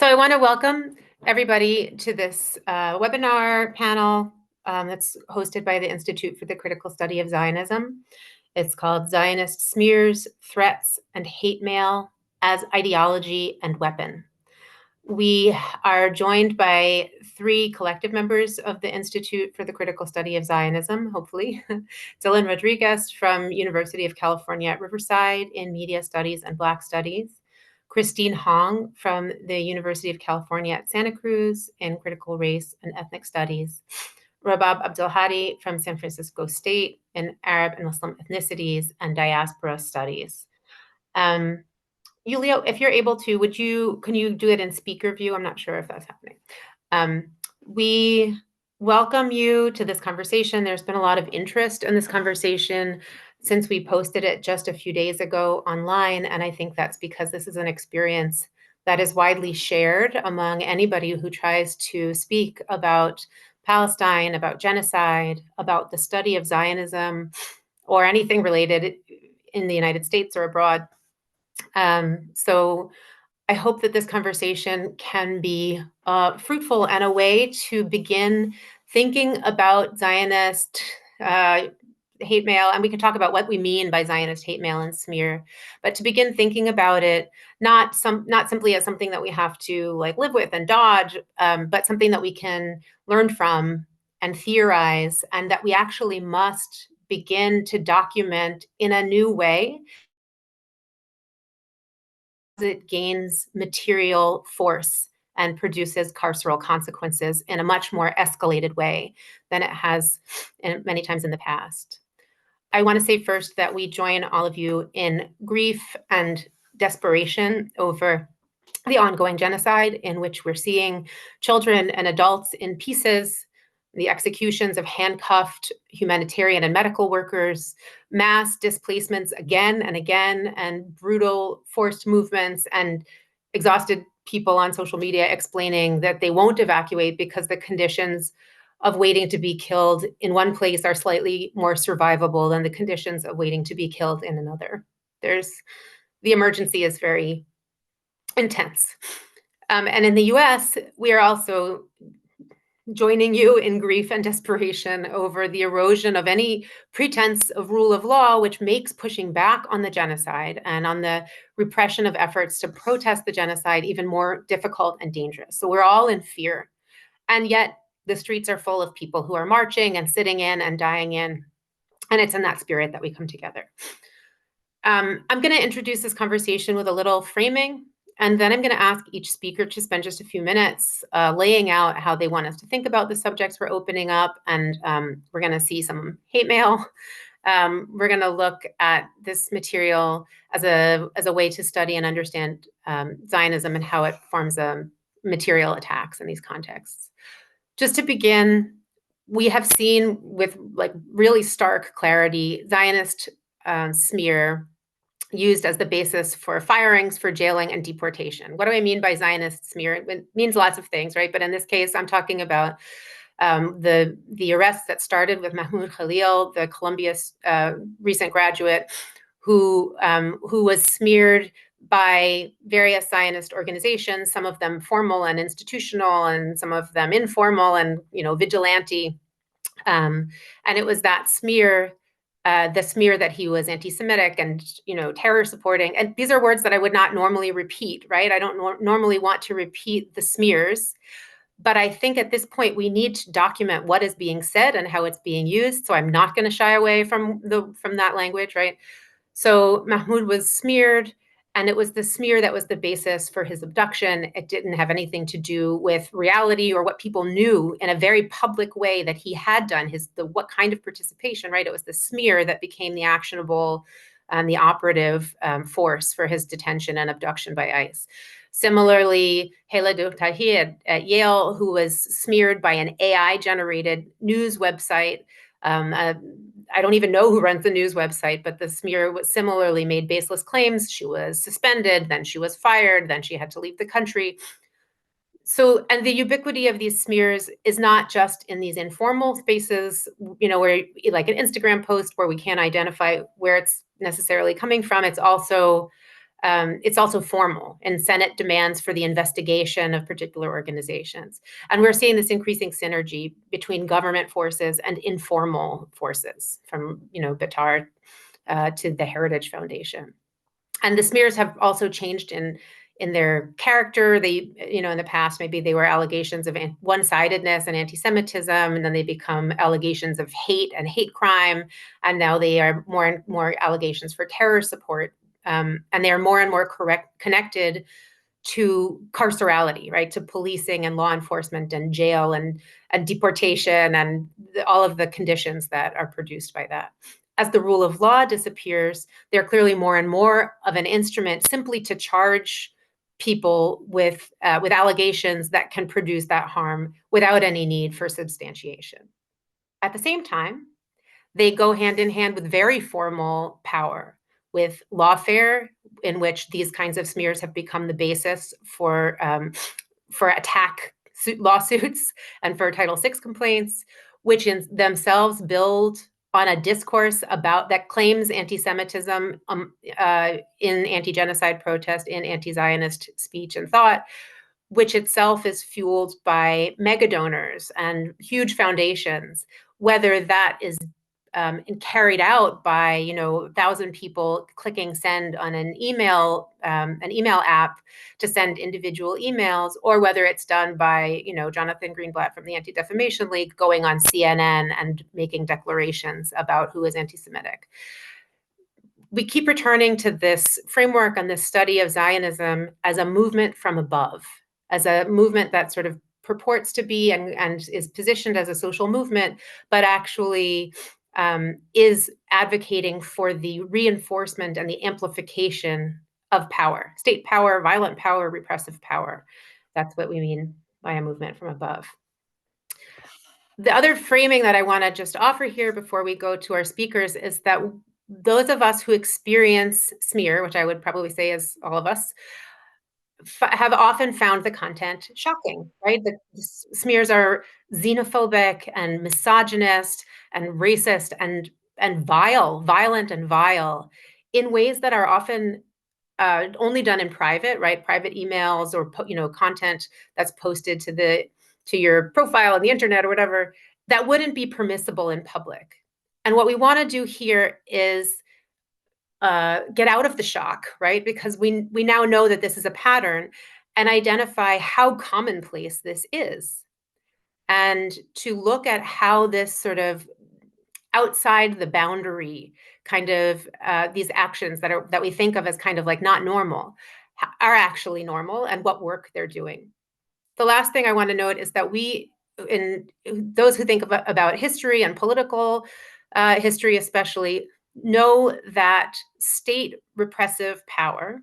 So I want to welcome everybody to this webinar panel that's hosted by the Institute for the Critical Study of Zionism. It's called Zionist Smears, Threats, and Hate Mail as Ideology and Weapon. We are joined by three collective members of the Institute for the Critical Study of Zionism, hopefully. Dylan Rodriguez from University of California at Riverside in Media Studies and Black Studies. Christine Hong from the University of California at Santa Cruz in Critical Race and Ethnic Studies. Rabab Abdelhadi from San Francisco State in Arab and Muslim Ethnicities and Diaspora Studies. Julio, if you're able to, can you do it in speaker view? I'm not sure if that's happening. We welcome you to this conversation. There's been a lot of interest in this conversation since we posted it just a few days ago online, and I think that's because this is an experience that is widely shared among anybody who tries to speak about Palestine, about genocide, about the study of Zionism, or anything related in the United States or abroad. So I hope that this conversation can be fruitful and a way to begin thinking about Zionist hate mail, and we can talk about what we mean by Zionist hate mail and smear, but to begin thinking about it not simply as something that we have to live with and dodge, but something that we can learn from and theorize, and that we actually must begin to document in a new way it gains material force and produces carceral consequences in a much more escalated way than it has many times in the past. I want to say first that we join all of you in grief and desperation over the ongoing genocide in which we're seeing children and adults in pieces, the executions of handcuffed humanitarian and medical workers, mass displacements again and again, and brutal forced movements, and exhausted people on social media explaining that they won't evacuate because the conditions of waiting to be killed in one place are slightly more survivable than the conditions of waiting to be killed in another. The emergency is very intense. And in the US, we are also joining you in grief and desperation over the erosion of any pretense of rule of law, which makes pushing back on the genocide and on the repression of efforts to protest the genocide even more difficult and dangerous. So we're all in fear. And yet the streets are full of people who are marching and sitting in and dying in. And it's in that spirit that we come together. I'm going to introduce this conversation with a little framing, and then I'm going to ask each speaker to spend just a few minutes laying out how they want us to think about the subjects we're opening up. And we're going to see some hate mail. We're going to look at this material as a way to study and understand Zionism and how it forms material attacks in these contexts. Just to begin, we have seen with really stark clarity Zionist smear used as the basis for firings, for jailing, and deportation. What do I mean by Zionist smear? It means lots of things, right? But in this case, I'm talking about the arrests that started with Mahmoud Khalil, the Columbia recent graduate, who was smeared by various Zionist organizations, some of them formal and institutional, and some of them informal and vigilante. And it was that smear. The smear that he was anti-Semitic and terror supporting, and these are words that I would not normally repeat, right? I don't normally want to repeat the smears, but I think at this point we need to document what is being said and how it's being used. So I'm not going to shy away from that language, right? So Mahmoud was smeared, and it was the smear that was the basis for his abduction. It didn't have anything to do with reality or what people knew in a very public way that he had done, what kind of participation, right? It was the smear that became the actionable and the operative force for his detention and abduction by ICE. Similarly, Hela Doutahi at Yale, who was smeared by an AI-generated news website. I don't even know who runs the news website, but the smear was similarly made baseless claims. She was suspended, then she was fired, then she had to leave the country. So, and the ubiquity of these smears is not just in these informal spaces, where like an Instagram post where we can't identify where it's necessarily coming from. It's also It's also formal, and Senate demands for the investigation of particular organizations. And we're seeing this increasing synergy between government forces and informal forces, from Batar to the Heritage Foundation. And the smears have also changed in their character. They, in the past, maybe they were allegations of one-sidedness and anti-Semitism, and then they become allegations of hate and hate crime, and now they are more and more allegations for terror support, and they are more and more connected to carcerality, right? To policing and law enforcement and jail and deportation and all of the conditions that are produced by that. As the rule of law disappears, they're clearly more and more of an instrument simply to charge people with allegations that can produce that harm without any need for substantiation. At the same time, they go hand in hand with very formal power, with lawfare, in which these kinds of smears have become the basis for attack lawsuits and for Title VI complaints, which in themselves build on a discourse that claims anti-Semitism in anti-genocide protest, in anti-Zionist speech and thought, which itself is fueled by mega donors and huge foundations, whether that is carried out by 1,000 people clicking send on an email app to send individual emails, or whether it's done by Jonathan Greenblatt from the Anti-Defamation League going on CNN and making declarations about who is anti-Semitic. We keep returning to this framework and this study of Zionism as a movement from above, as a movement that sort of purports to be and is positioned as a social movement, but actually is advocating for the reinforcement and the amplification of power, state power, violent power, repressive power. That's what we mean by a movement from above. The other framing that I want to just offer here before we go to our speakers is that those of us who experience smear, which I would probably say is all of us, have often found the content shocking, right? The smears are xenophobic and misogynist and racist and violent and vile, in ways that are often only done in private, right? Private emails or content that's posted to your profile on the internet or whatever, that wouldn't be permissible in public. And what we want to do here is get out of the shock, right? Because we now know that this is a pattern, and identify how commonplace this is, and to look at how this sort of outside the boundary kind of these actions that we think of as kind of like not normal are actually normal, and what work they're doing. The last thing I want to note is that those who think about history and political history especially, know that state repressive power,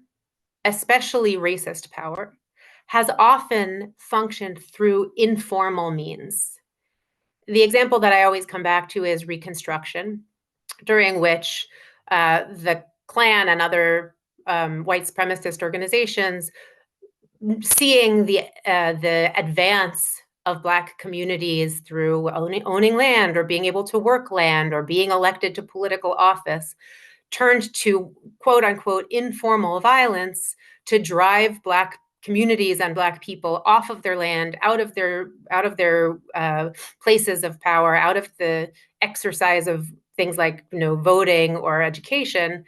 especially racist power, has often functioned through informal means. The example that I always come back to is Reconstruction, during which the Klan and other white supremacist organizations, seeing the advance of Black communities through owning land or being able to work land or being elected to political office, turned to quote unquote informal violence to drive Black communities and Black people off of their land, out of their places of power, out of the exercise of things like voting or education.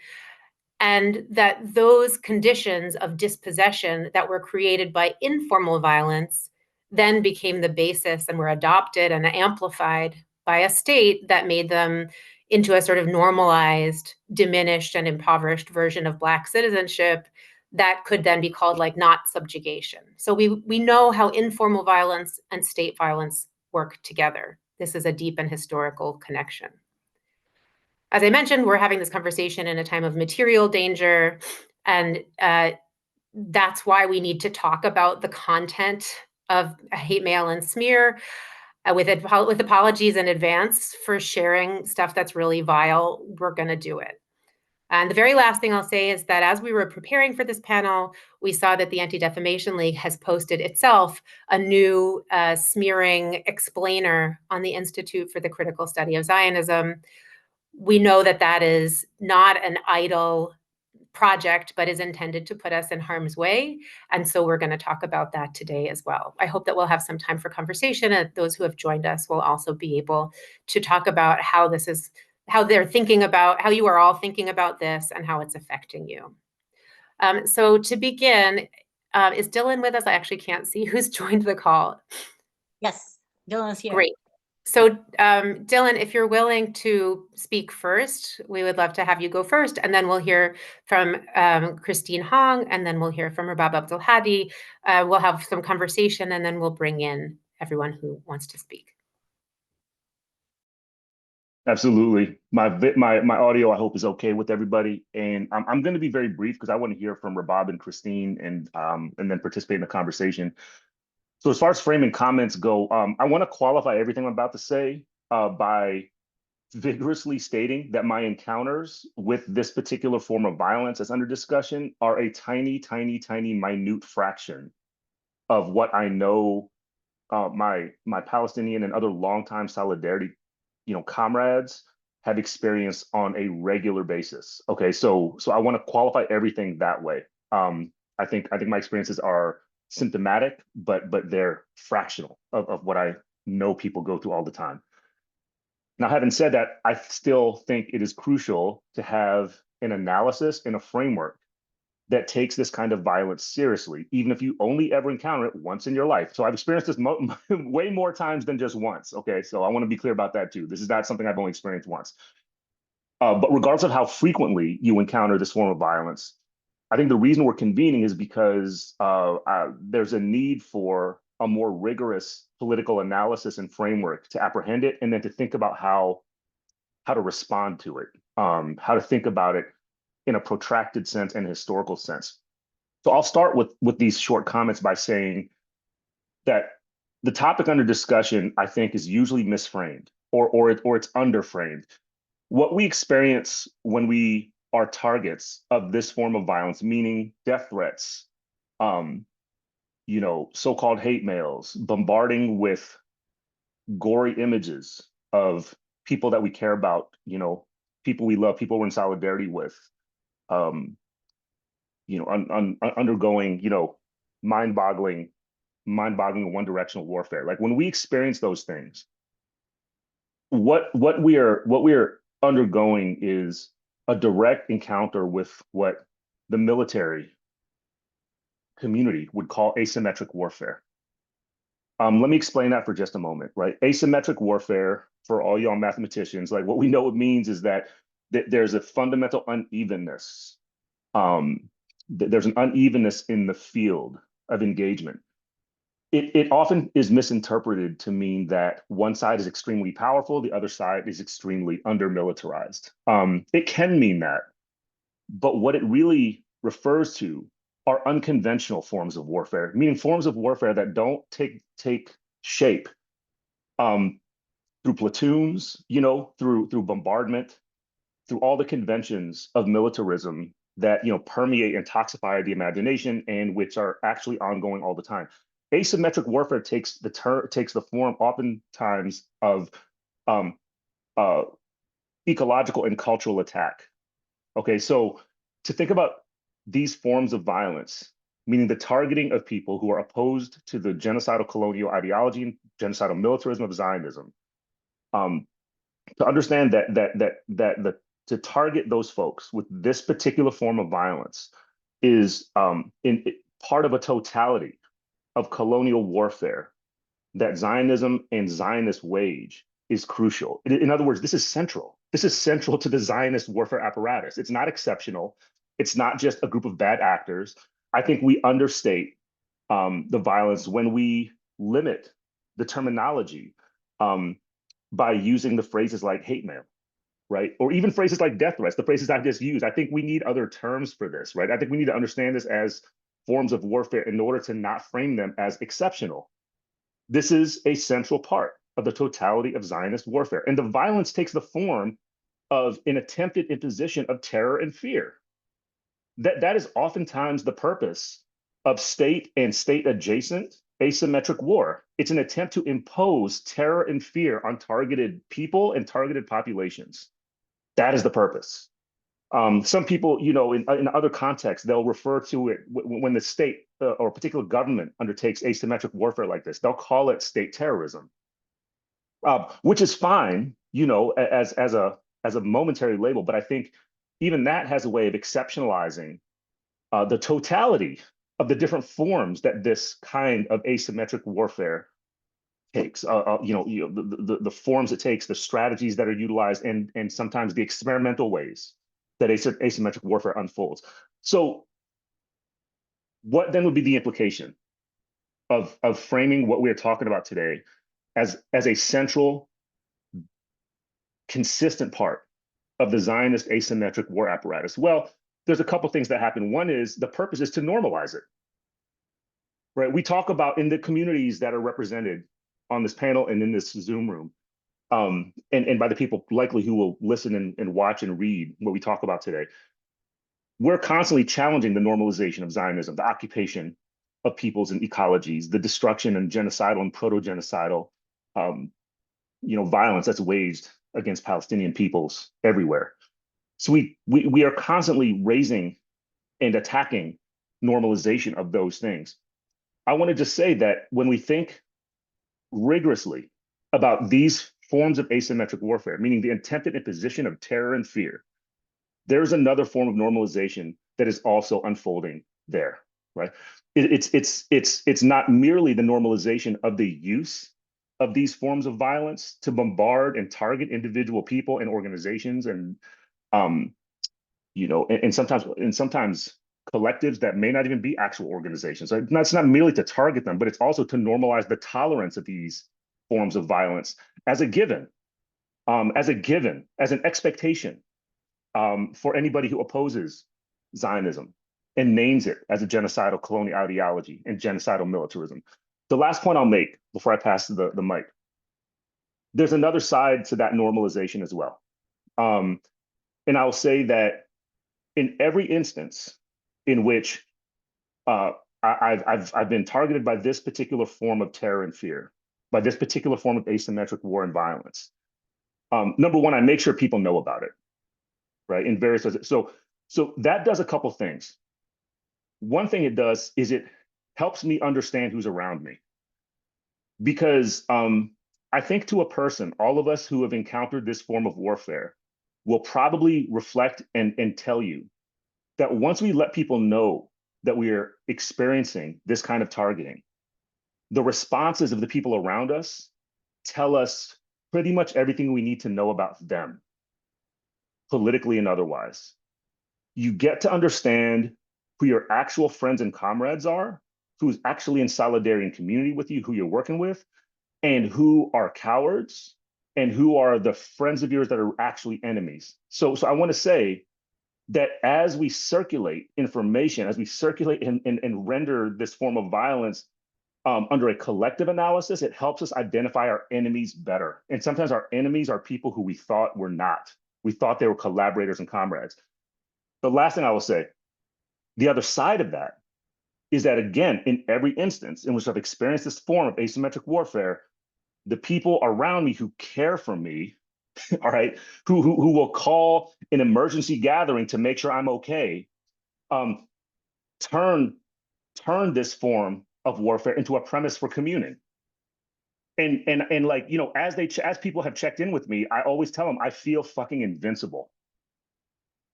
And that those conditions of dispossession that were created by informal violence then became the basis and were adopted and amplified by a state that made them into a sort of normalized, diminished, and impoverished version of Black citizenship that could then be called like not subjugation. So we know how informal violence and state violence work together. This is a deep and historical connection. As I mentioned, we're having this conversation in a time of material danger, and that's why we need to talk about the content of hate mail and smear with apologies in advance for sharing stuff that's really vile. We're going to do it. And the very last thing I'll say is that as we were preparing for this panel, we saw that the Anti-Defamation League has posted itself a new smearing explainer on the Institute for the Critical Study of Zionism. We know that that is not an idle project, but is intended to put us in harm's way. And so we're going to talk about that today as well. I hope that we'll have some time for conversation, and those who have joined us will also be able to talk about how this is, how they're thinking about, how you are all thinking about this and how it's affecting you. So to begin, is Dylan with us? I actually can't see who's joined the call. Yes, Dylan's here. Great. So Dylan, if you're willing to speak first, we would love to have you go first, and then we'll hear from Christine Hong, and then we'll hear from Rabab Abdul Hadi. We'll have some conversation, and then we'll bring in everyone who wants to speak. Absolutely. My audio, I hope, is okay with everybody. And I'm going to be very brief because I want to hear from Rabab and Christine and then participate in the conversation. So as far as framing comments go, I want to qualify everything I'm about to say by vigorously stating that my encounters with this particular form of violence that's under discussion are a tiny, tiny, tiny, minute fraction of what I know my Palestinian and other longtime solidarity, comrades have experienced on a regular basis. Okay, so I want to qualify everything that way. I think my experiences are symptomatic, but they're fractional of what I know people go through all the time. Now, having said that, I still think it is crucial to have an analysis and a framework that takes this kind of violence seriously, even if you only ever encounter it once in your life. So I've experienced this way more times than just once. Okay, so I want to be clear about that too. This is not something I've only experienced once. But regardless of how frequently you encounter this form of violence, I think the reason we're convening is because there's a need for a more rigorous political analysis and framework to apprehend it, and then to think about how to respond to it, how to think about it in a protracted sense and historical sense. So I'll start with these short comments by saying that the topic under discussion, I think, is usually misframed or it's underframed. What we experience when we are targets of this form of violence, meaning death threats, so-called hate mails, bombarding with gory images of people that we care about, people we love, people we're in solidarity with, undergoing, mind-boggling one-directional warfare. Like when we experience those things, what we are undergoing is a direct encounter with what the military community would call asymmetric warfare. Let me explain that for just a moment, right? Asymmetric warfare, for all y'all mathematicians, like what we know it means is that there's a fundamental unevenness. There's an unevenness in the field of engagement. It often is misinterpreted to mean that one side is extremely powerful, the other side is extremely under-militarized. It can mean that, but what it really refers to are unconventional forms of warfare, meaning forms of warfare that don't take shape through platoons, through bombardment, through all the conventions of militarism that permeate and toxify the imagination and which are actually ongoing all the time. Asymmetric warfare takes the form oftentimes of ecological and cultural attack. Okay, so to think about these forms of violence, meaning the targeting of people who are opposed to the genocidal colonial ideology and genocidal militarism of Zionism, to understand that to target those folks with this particular form of violence is part of a totality of colonial warfare that Zionism and Zionists wage is crucial. In other words, this is central. This is central to the Zionist warfare apparatus. It's not exceptional. It's not just a group of bad actors. I think we understate the violence when we limit the terminology by using the phrases like hate mail, right? Or even phrases like death threats, the phrases I've just used. I think we need other terms for this, right? I think we need to understand this as forms of warfare in order to not frame them as exceptional. This is a central part of the totality of Zionist warfare. And the violence takes the form of an attempted imposition of terror and fear. That is oftentimes the purpose of state and state adjacent asymmetric war. It's an attempt to impose terror and fear on targeted people and targeted populations. That is the purpose. Some people, in other contexts, they'll refer to it when the state or a particular government undertakes asymmetric warfare like this. They'll call it state terrorism, which is fine, as a momentary label. But I think even that has a way of exceptionalizing the totality of the different forms that this kind of asymmetric warfare takes. The forms it takes, the strategies that are utilized, and sometimes the experimental ways that asymmetric warfare unfolds. So what then would be the implication of framing what we're talking about today as a central, consistent part of the Zionist asymmetric war apparatus? Well, there's a couple things that happen. One is the purpose is to normalize it, right? We talk about in the communities that are represented on this panel and in this Zoom room, and by the people likely who will listen and watch and read what we talk about today, we're constantly challenging the normalization of Zionism, the occupation of peoples and ecologies, the destruction and genocidal and proto-genocidal violence that's waged against Palestinian peoples everywhere. So we are constantly raising and attacking normalization of those things. I want to just say that when we think rigorously about these forms of asymmetric warfare, meaning the attempted imposition of terror and fear, there's another form of normalization that is also unfolding there, right? It's not merely the normalization of the use of these forms of violence to bombard and target individual people and organizations, and sometimes collectives that may not even be actual organizations. So it's not merely to target them, but it's also to normalize the tolerance of these forms of violence as a given, as an expectation for anybody who opposes Zionism and names it as a genocidal colonial ideology and genocidal militarism. The last point I'll make before I pass the mic, there's another side to that normalization as well. And I'll say that in every instance in which I've been targeted by this particular form of terror and fear, by this particular form of asymmetric war and violence, number one, I make sure people know about it, right? In various ways. So that does a couple things. One thing it does is it helps me understand who's around me, because I think to a person, all of us who have encountered this form of warfare will probably reflect and tell you that once we let people know that we are experiencing this kind of targeting, the responses of the people around us tell us pretty much everything we need to know about them, politically and otherwise. You get to understand who your actual friends and comrades are, who's actually in solidarity and community with you, who you're working with, and who are cowards, and who are the friends of yours that are actually enemies. So I want to say that as we circulate information, as we circulate and render this form of violence under a collective analysis, it helps us identify our enemies better. And sometimes our enemies are people who we thought were not. We thought they were collaborators and comrades. The last thing I will say, the other side of that is that, again, in every instance in which I've experienced this form of asymmetric warfare, the people around me who care for me, all right, who will call an emergency gathering to make sure I'm okay, turn this form of warfare into a premise for communing. And like, as people have checked in with me, I always tell them I feel fucking invincible.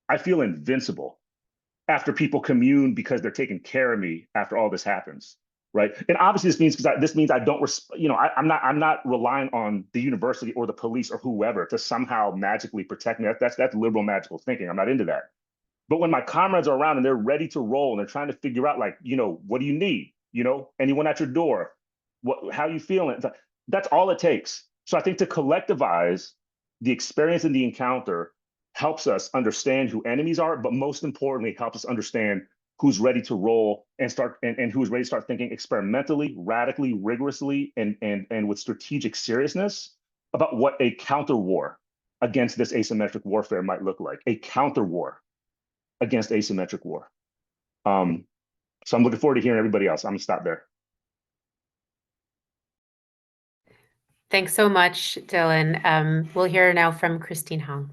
I feel invincible after people commune because they're taking care of me after all this happens, right? And obviously this means I don't, I'm not relying on the university or the police or whoever to somehow magically protect me. That's liberal magical thinking. I'm not into that. But when my comrades are around and they're ready to roll and they're trying to figure out, like, what do you need? Anyone at your door? How you feeling? That's all it takes. So I think to collectivize the experience and the encounter helps us understand who enemies are, but most importantly, helps us understand who's ready to roll and start and who's ready to start thinking experimentally, radically, rigorously, and with strategic seriousness about what a counter war against this asymmetric warfare might look like. A counter war against asymmetric war. So I'm looking forward to hearing everybody else. I'm gonna stop there. Thanks so much, Dylan. We'll hear now from Christine Hong.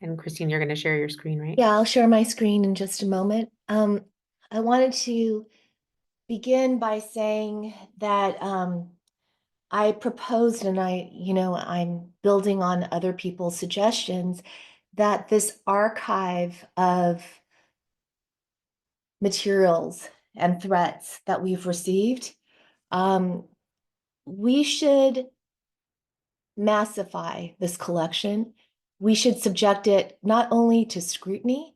And Christine, you're going to share your screen, right? Yeah, I'll share my screen in just a moment. I wanted to begin by saying that I proposed, and I'm building on other people's suggestions, that this archive of materials and threats that we've received, we should massify this collection. We should subject it not only to scrutiny,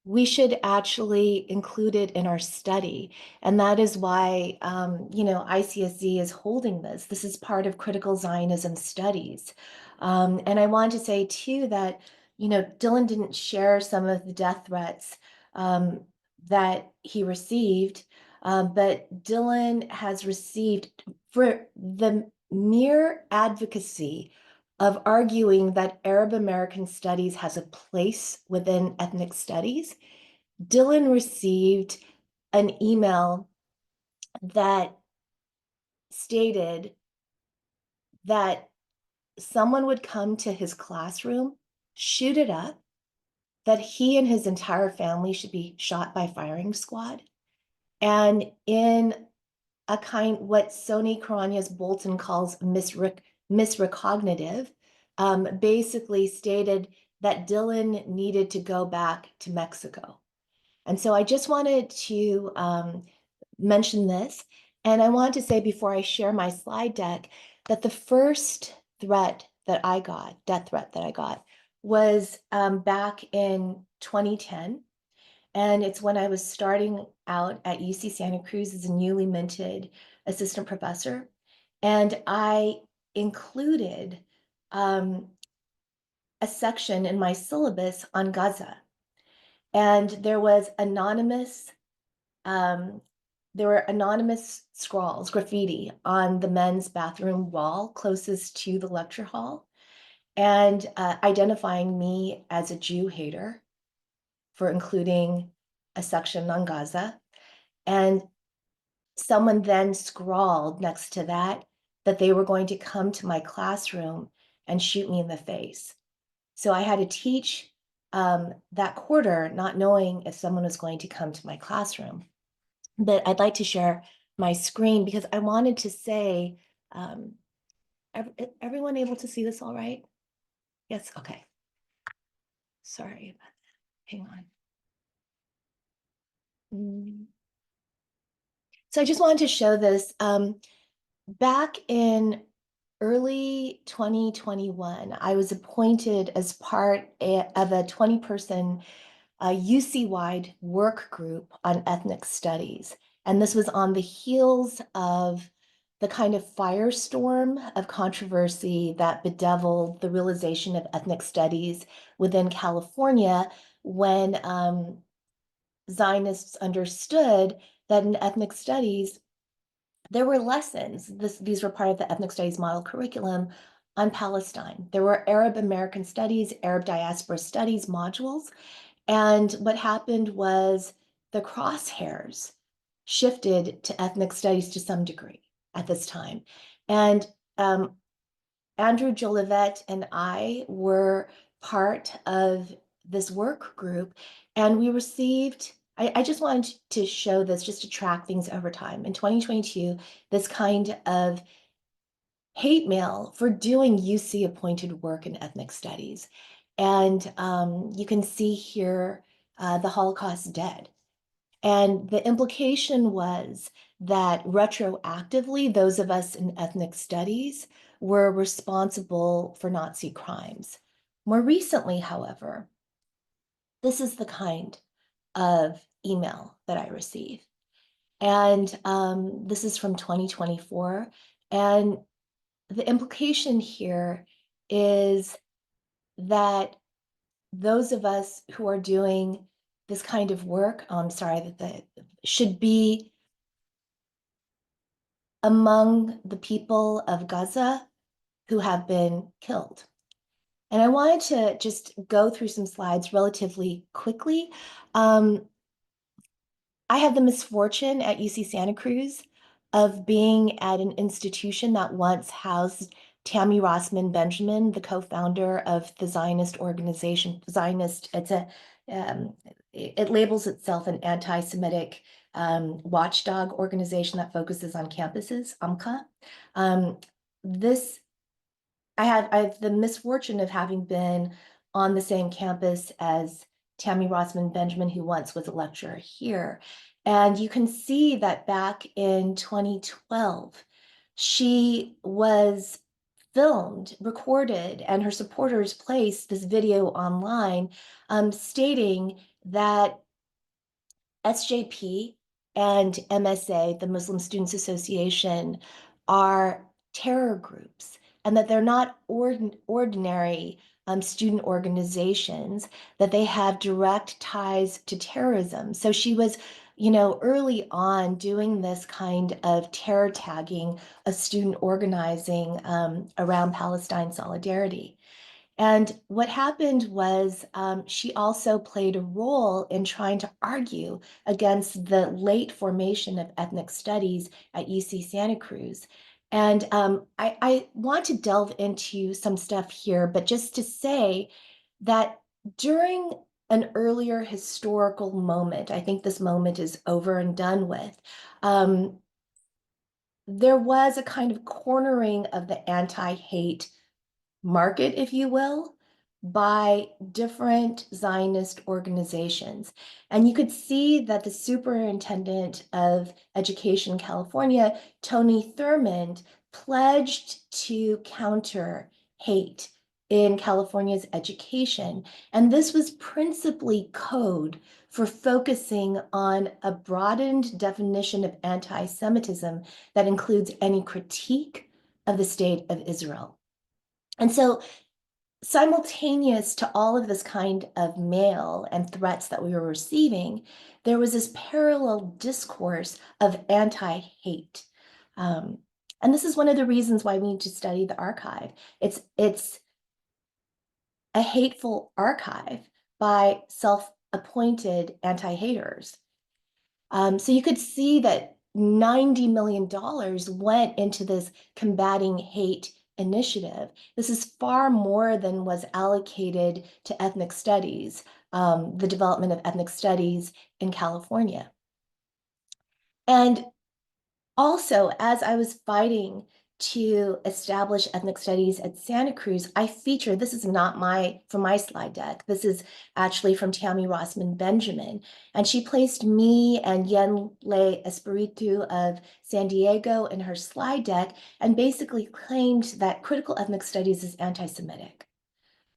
we should actually include it in our study. And that is why, ICSZ is holding this. This is part of critical Zionism studies. And I want to say too that, Dylan didn't share some of the death threats that he received, but Dylan has received, for the mere advocacy of arguing that Arab American studies has a place within ethnic studies, Dylan received an email that stated that someone would come to his classroom, shoot it up, that he and his entire family should be shot by firing squad. And in a kind, what Sony Karanyas Bolton calls misrecognitive, basically stated that Dylan needed to go back to Mexico. And so I just wanted to mention this. And I want to say before I share my slide deck, that the first threat that I got, death threat that I got, was back in 2010. And it's when I was starting out at UC Santa Cruz as a newly minted assistant professor. And I included a section in my syllabus on Gaza. And there was there were anonymous scrawls, graffiti on the men's bathroom wall closest to the lecture hall, and identifying me as a Jew hater for including a section on Gaza. And someone then scrawled next to that they were going to come to my classroom and shoot me in the face. So I had to teach that quarter, not knowing if someone was going to come to my classroom. But I'd like to share my screen because I wanted to say, everyone able to see this all right? Yes, okay. Sorry about that, hang on. So I just wanted to show this. Back in early 2021, I was appointed as part of a 20-person UC-wide work group on ethnic studies. And this was on the heels of the kind of firestorm of controversy that bedeviled the realization of ethnic studies within California when Zionists understood that in ethnic studies, there were lessons, these were part of the ethnic studies model curriculum, on Palestine. There were Arab American studies, Arab diaspora studies modules. And what happened was the crosshairs shifted to ethnic studies to some degree at this time. And Andrew Jolivet and I were part of this work group, and we received, I just wanted to show this just to track things over time. In 2022, this kind of hate mail for doing UC appointed work in ethnic studies. And you can see here the Holocaust dead. And the implication was that retroactively, those of us in ethnic studies were responsible for Nazi crimes. More recently, however, this is the kind of email that I receive. And this is from 2024. And the implication here is that those of us who are doing this kind of work, that should be among the people of Gaza who have been killed. And I wanted to just go through some slides relatively quickly. I have the misfortune at UC Santa Cruz of being at an institution that once housed Tammy Rossman Benjamin, the co-founder of the Zionist organization, Zionist, it labels itself an anti-Semitic watchdog organization that focuses on campuses, AMCA. I have the misfortune of having been on the same campus as Tammy Rossman Benjamin, who once was a lecturer here. And you can see that back in 2012, she was filmed, recorded, and her supporters placed this video online stating that SJP and MSA, the Muslim Students Association, are terror groups, and that they're not ordinary student organizations, that they have direct ties to terrorism. So she was, early on doing this kind of terror tagging of student organizing around Palestine solidarity. And what happened was she also played a role in trying to argue against the late formation of ethnic studies at UC Santa Cruz. And I want to delve into some stuff here, but just to say that during an earlier historical moment, I think this moment is over and done with, there was a kind of cornering of the anti-hate market, if you will, by different Zionist organizations. And you could see that the superintendent of education in California, Tony Thurmond, pledged to counter hate in California's education. And this was principally code for focusing on a broadened definition of anti-Semitism that includes any critique of the state of Israel. And so simultaneous to all of this kind of mail and threats that we were receiving, there was this parallel discourse of anti-hate. And this is one of the reasons why we need to study the archive. It's a hateful archive by self-appointed anti-haters. So you could see that $90 million went into this combating hate initiative. This is far more than was allocated to ethnic studies, the development of ethnic studies in California. And also, as I was fighting to establish ethnic studies at Santa Cruz, I featured, this is not from my slide deck, this is actually from Tammy Rossman Benjamin, and she placed me and Yen Le Espiritu of San Diego in her slide deck and basically claimed that critical ethnic studies is anti-Semitic.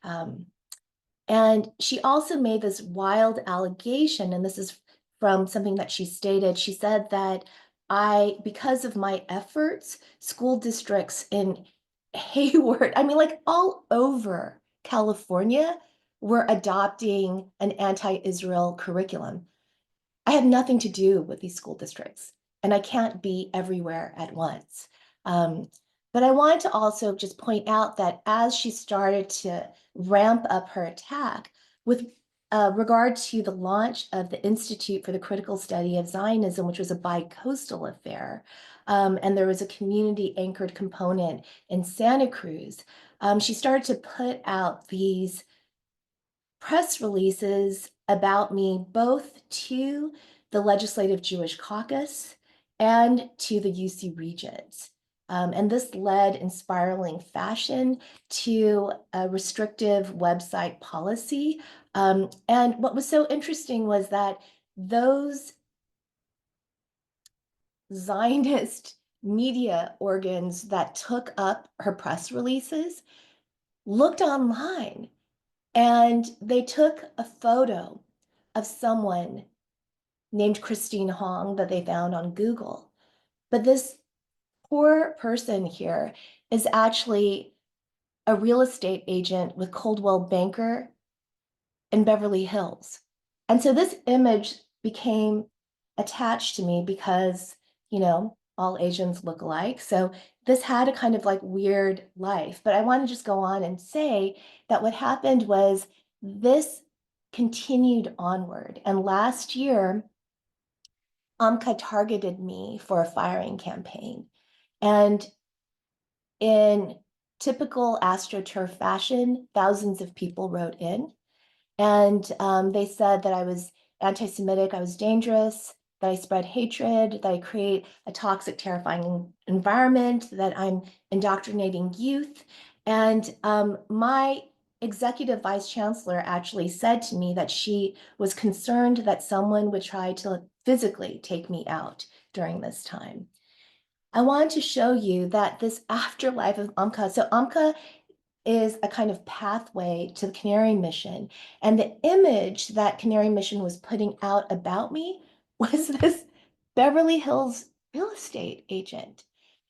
And she also made this wild allegation, and this is from something that she stated. She said that because of my efforts, school districts in Hayward, like all over California, were adopting an anti-Israel curriculum. I have nothing to do with these school districts, and I can't be everywhere at once. But I wanted to also just point out that as she started to ramp up her attack with regard to the launch of the Institute for the Critical Study of Zionism, which was a bi-coastal affair, and there was a community-anchored component in Santa Cruz, she started to put out these press releases about me, both to the Legislative Jewish Caucus and to the UC Regents. And this led in spiraling fashion to a restrictive website policy. And what was so interesting was that those Zionist media organs that took up her press releases looked online, and they took a photo of someone named Christine Hong that they found on Google. But this poor person here is actually a real estate agent with Coldwell Banker in Beverly Hills. And so this image became attached to me because, all Asians look alike. So this had a kind of like weird life. But I want to just go on and say that what happened was this continued onward. And last year, AMCA targeted me for a firing campaign. And in typical astroturf fashion, thousands of people wrote in. And they said that I was anti-Semitic, I was dangerous, that I spread hatred, that I create a toxic, terrifying environment, that I'm indoctrinating youth. And my executive vice chancellor actually said to me that she was concerned that someone would try to physically take me out during this time. I wanted to show you that this afterlife of Amka, so Amka is a kind of pathway to the Canary Mission. And the image that Canary Mission was putting out about me was this Beverly Hills real estate agent.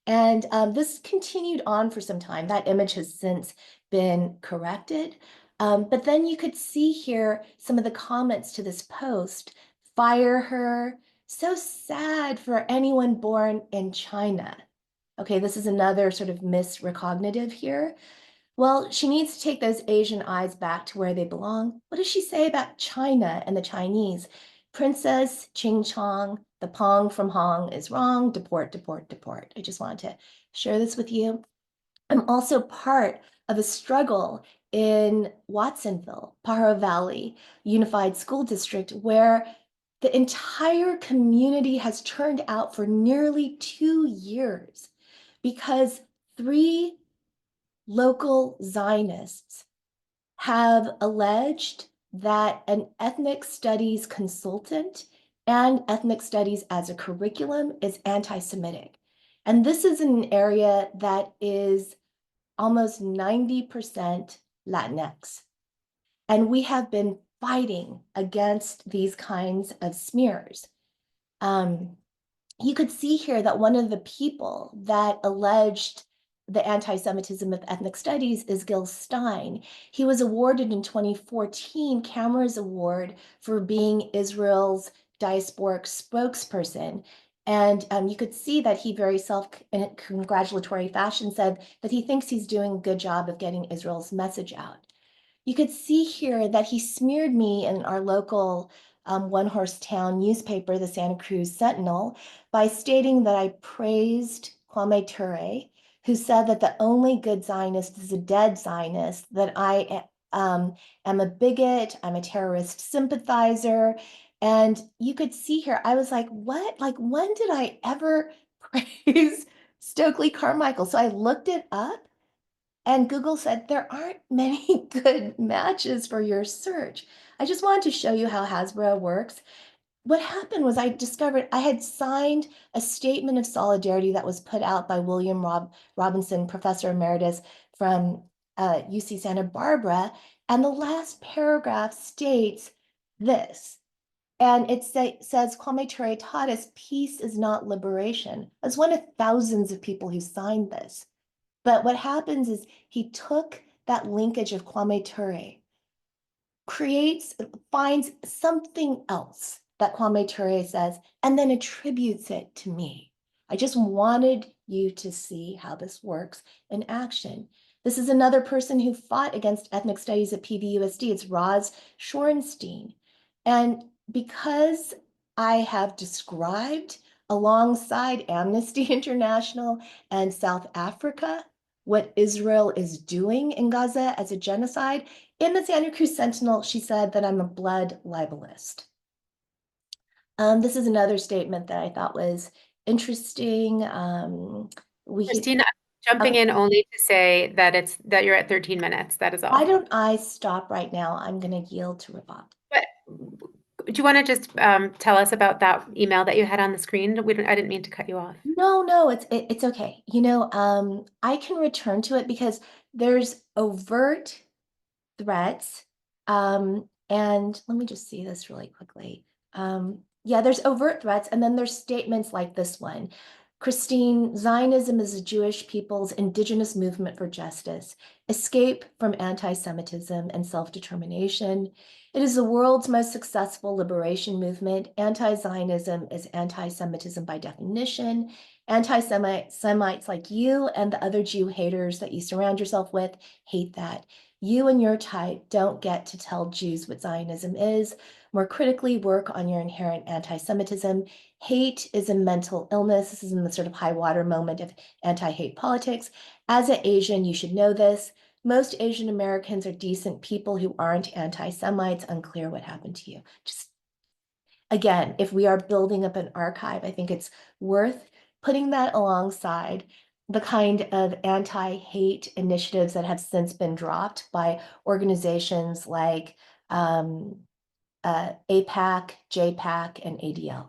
And this continued on for some time. That image has since been corrected. But then you could see here some of the comments to this post. Fire her. So sad for anyone born in China. Okay, this is another sort of misrecognitive here. Well, she needs to take those Asian eyes back to where they belong. What does she say about China and the Chinese? Princess Ching Chong, the Pong from Hong is wrong. Deport, deport, deport. I just wanted to share this with you. I'm also part of a struggle in Watsonville, Pajaro Valley Unified School District, where the entire community has turned out for nearly 2 years because 3 local Zionists have alleged that an ethnic studies consultant and ethnic studies as a curriculum is anti-Semitic. And this is an area that is almost 90% Latinx. And we have been fighting against these kinds of smears. You could see here that one of the people that alleged the anti-Semitism of ethnic studies is Gil Stein. He was awarded in 2014 Cameras Award for being Israel's diasporic spokesperson. And you could see that he very in a congratulatory fashion said that he thinks he's doing a good job of getting Israel's message out. You could see here that he smeared me in our local one-horse town newspaper, the Santa Cruz Sentinel, by stating that I praised Kwame Ture, who said that the only good Zionist is a dead Zionist, that I am a bigot, I'm a terrorist sympathizer. And you could see here, I was like, what? Like, when did I ever praise Stokely Carmichael? So I looked it up. And Google said, there aren't many good matches for your search. I just wanted to show you how Hasbro works. What happened was I discovered I had signed a statement of solidarity that was put out by William Robinson, Professor Emeritus from UC Santa Barbara. And the last paragraph states this. And it says, Kwame Ture taught us peace is not liberation. I was one of thousands of people who signed this. But what happens is he took that linkage of Kwame Ture, finds something else that Kwame Ture says, and then attributes it to me. I just wanted you to see how this works in action. This is another person who fought against ethnic studies at PVUSD. It's Roz Shorenstein. And because I have described alongside Amnesty International and South Africa what Israel is doing in Gaza as a genocide, in the Santa Cruz Sentinel, she said that I'm a blood libelist. This is another statement that I thought was interesting. Christina, jumping in only to say that you're at 13 minutes. That is all. Why don't I stop right now? I'm going to yield to Rabat. But do you want to just tell us about that email that you had on the screen? I didn't mean to cut you off. No, it's okay. You know, I can return to it because there's overt threats. And let me just see this really quickly. Yeah, there's overt threats, and then there's statements like this one. Christine, Zionism is a Jewish people's indigenous movement for justice, escape from anti-Semitism and self-determination. It is the world's most successful liberation movement. Anti-Zionism is anti-Semitism by definition. Anti-Semites like you and the other Jew haters that you surround yourself with hate that. You and your type don't get to tell Jews what Zionism is. more critically work on your inherent anti-Semitism. Hate is a mental illness. This is in the sort of high water moment of anti-hate politics. As an Asian, you should know this. Most Asian Americans are decent people who aren't anti-Semites. Unclear what happened to you. Just again, if we are building up an archive, I think it's worth putting that alongside the kind of anti-hate initiatives that have since been dropped by organizations like APAC, JPAC, and ADL.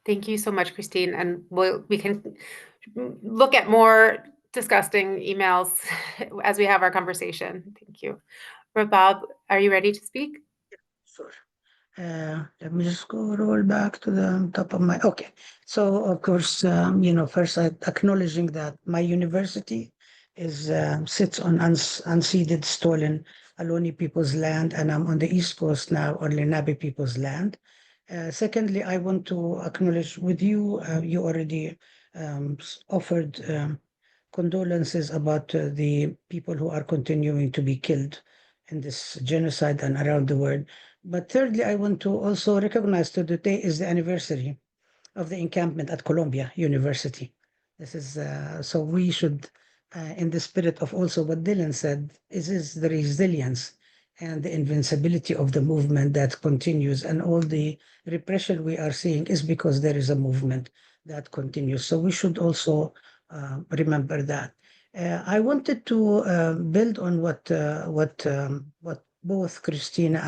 Thank you so much, Christine. And we can look at more disgusting emails as we have our conversation. Thank you. Rabab, are you ready to speak? Sure. Let me just roll back to the top of my, okay. So of course, first acknowledging that my university is sits on unceded, stolen Ohlone people's land, and I'm on the East Coast now on Lenape people's land. Secondly, I want to acknowledge with you, you already offered condolences about the people who are continuing to be killed in this genocide and around the world. But thirdly, I want to also recognize that today is the anniversary of the encampment at Columbia University. This is so we should, in the spirit of also what Dylan said, is the resilience and the invincibility of the movement that continues, and all the repression we are seeing is because there is a movement that continues. So we should also remember that. I wanted to build on what both Christina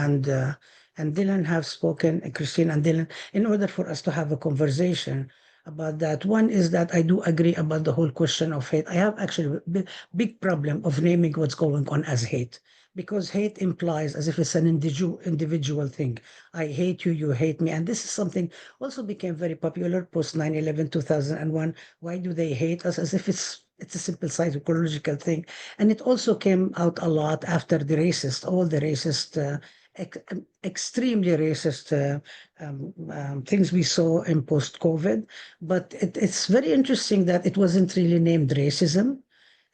and Dylan have spoken, Christine and Dylan, in order for us to have a conversation about that. One is that I do agree about the whole question of hate. I have actually a big problem of naming what's going on as hate, because hate implies as if it's an individual thing. I hate you, you hate me. And this is something also became very popular post 9/11, 2001. Why do they hate us? As if it's a simple psychological thing. And it also came out a lot after all the racist, extremely racist things we saw in post-COVID. But it's very interesting that it wasn't really named racism.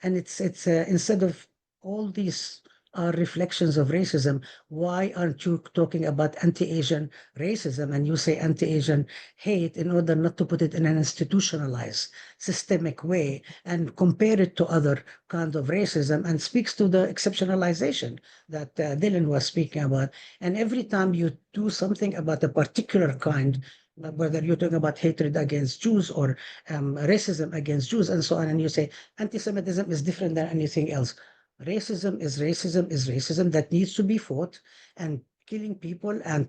And it's instead of all these are reflections of racism, why aren't you talking about anti-Asian racism and you say anti-Asian hate in order not to put it in an institutionalized, systemic way and compare it to other kinds of racism, and speaks to the exceptionalization that Dylan was speaking about. And every time you do something about a particular kind, whether you're talking about hatred against Jews or racism against Jews and so on, and you say anti-Semitism is different than anything else. Racism is racism that needs to be fought, and killing people on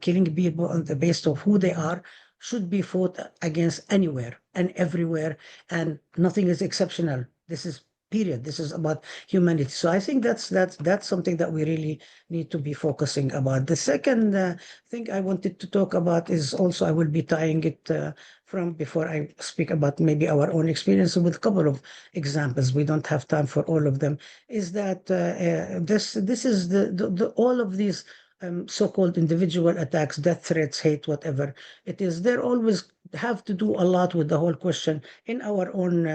the basis of who they are should be fought against anywhere and everywhere, and nothing is exceptional. This is period. This is about humanity. So I think that's something that we really need to be focusing about. The second thing I wanted to talk about is also, I will be tying it from before I speak about maybe our own experience with a couple of examples. We don't have time for all of them. Is that this is the all of these so-called individual attacks, death threats, hate, whatever it is, they're always have to do a lot with the whole question in our own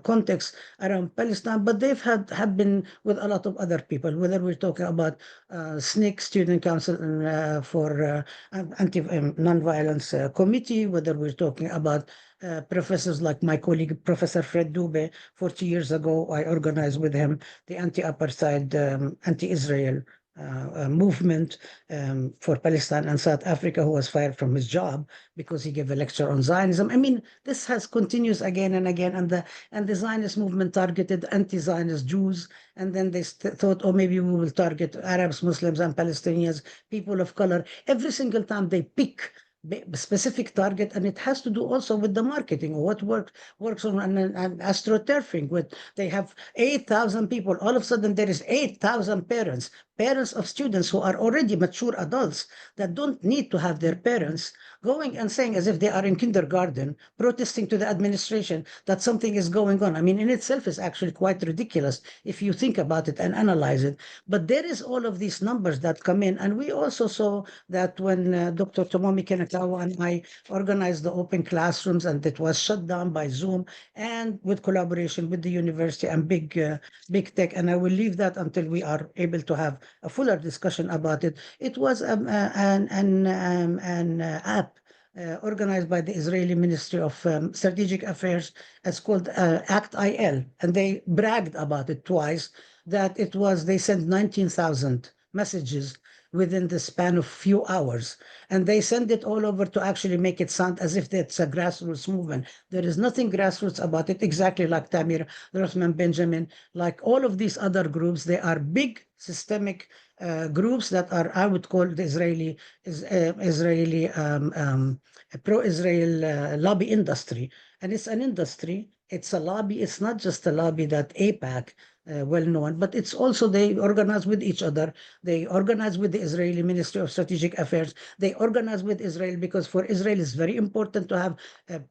context around Palestine, but they've have been with a lot of other people, whether we're talking about SNCC, Student Council for Anti-Nonviolence Committee, whether we're talking about professors like my colleague, Professor Fred Dube. 40 years ago, I organized with him the anti-apartheid, anti-Israel movement for Palestine and South Africa, who was fired from his job because he gave a lecture on Zionism. I mean, this has continues again and again, and the Zionist movement targeted anti-Zionist Jews, and then they thought, oh, maybe we will target Arabs, Muslims, and Palestinians, people of color. Every single time they pick specific target, and it has to do also with the marketing, what works on an astroturfing. With they have 8,000 people, all of a sudden there is 8,000 parents of students who are already mature adults that don't need to have their parents going and saying as if they are in kindergarten, protesting to the administration that something is going on. I mean, in itself is actually quite ridiculous if you think about it and analyze it. But there is all of these numbers that come in. And we also saw that when Dr. Tomomi Kanakawa and I organized the open classrooms, and it was shut down by Zoom and with collaboration with the university and big tech. And I will leave that until we are able to have a fuller discussion about it. It was an app organized by the Israeli Ministry of Strategic Affairs. It's called ACT-IL, and they bragged about it twice, that they sent 19,000 messages within the span of few hours. And they send it all over to actually make it sound as if it's a grassroots movement. There is nothing grassroots about it, exactly like Tamir Rothman Benjamin, like all of these other groups. They are big systemic groups that are, I would call the Israeli pro-Israel lobby industry. And it's an industry, it's a lobby, it's not just a lobby that AIPAC well known, but it's also they organize with each other. They organize with the Israeli Ministry of Strategic Affairs. They organize with Israel because for Israel it's very important to have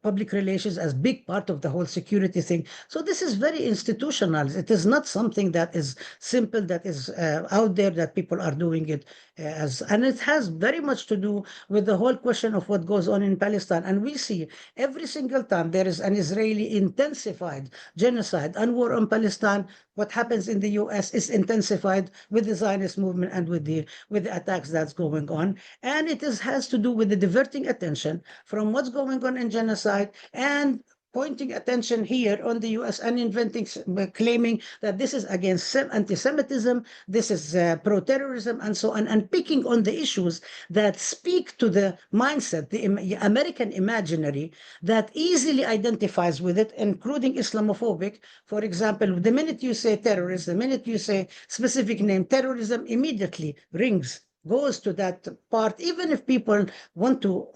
public relations as big part of the whole security thing. So this is very institutionalized. It is not something that is simple, that is out there, that people are doing it and it has very much to do with the whole question of what goes on in Palestine. And we see every single time there is an Israeli intensified genocide and war on Palestine, what happens in the US is intensified with the Zionist movement and with the attacks that's going on. And it has to do with the diverting attention from what's going on in genocide and pointing attention here on the US and claiming that this is against anti-Semitism, this is pro-terrorism, and so on, and picking on the issues that speak to the mindset, the American imaginary that easily identifies with it, including Islamophobic. For example, the minute you say terrorist, the minute you say specific name, terrorism immediately goes to that part. Even if people want to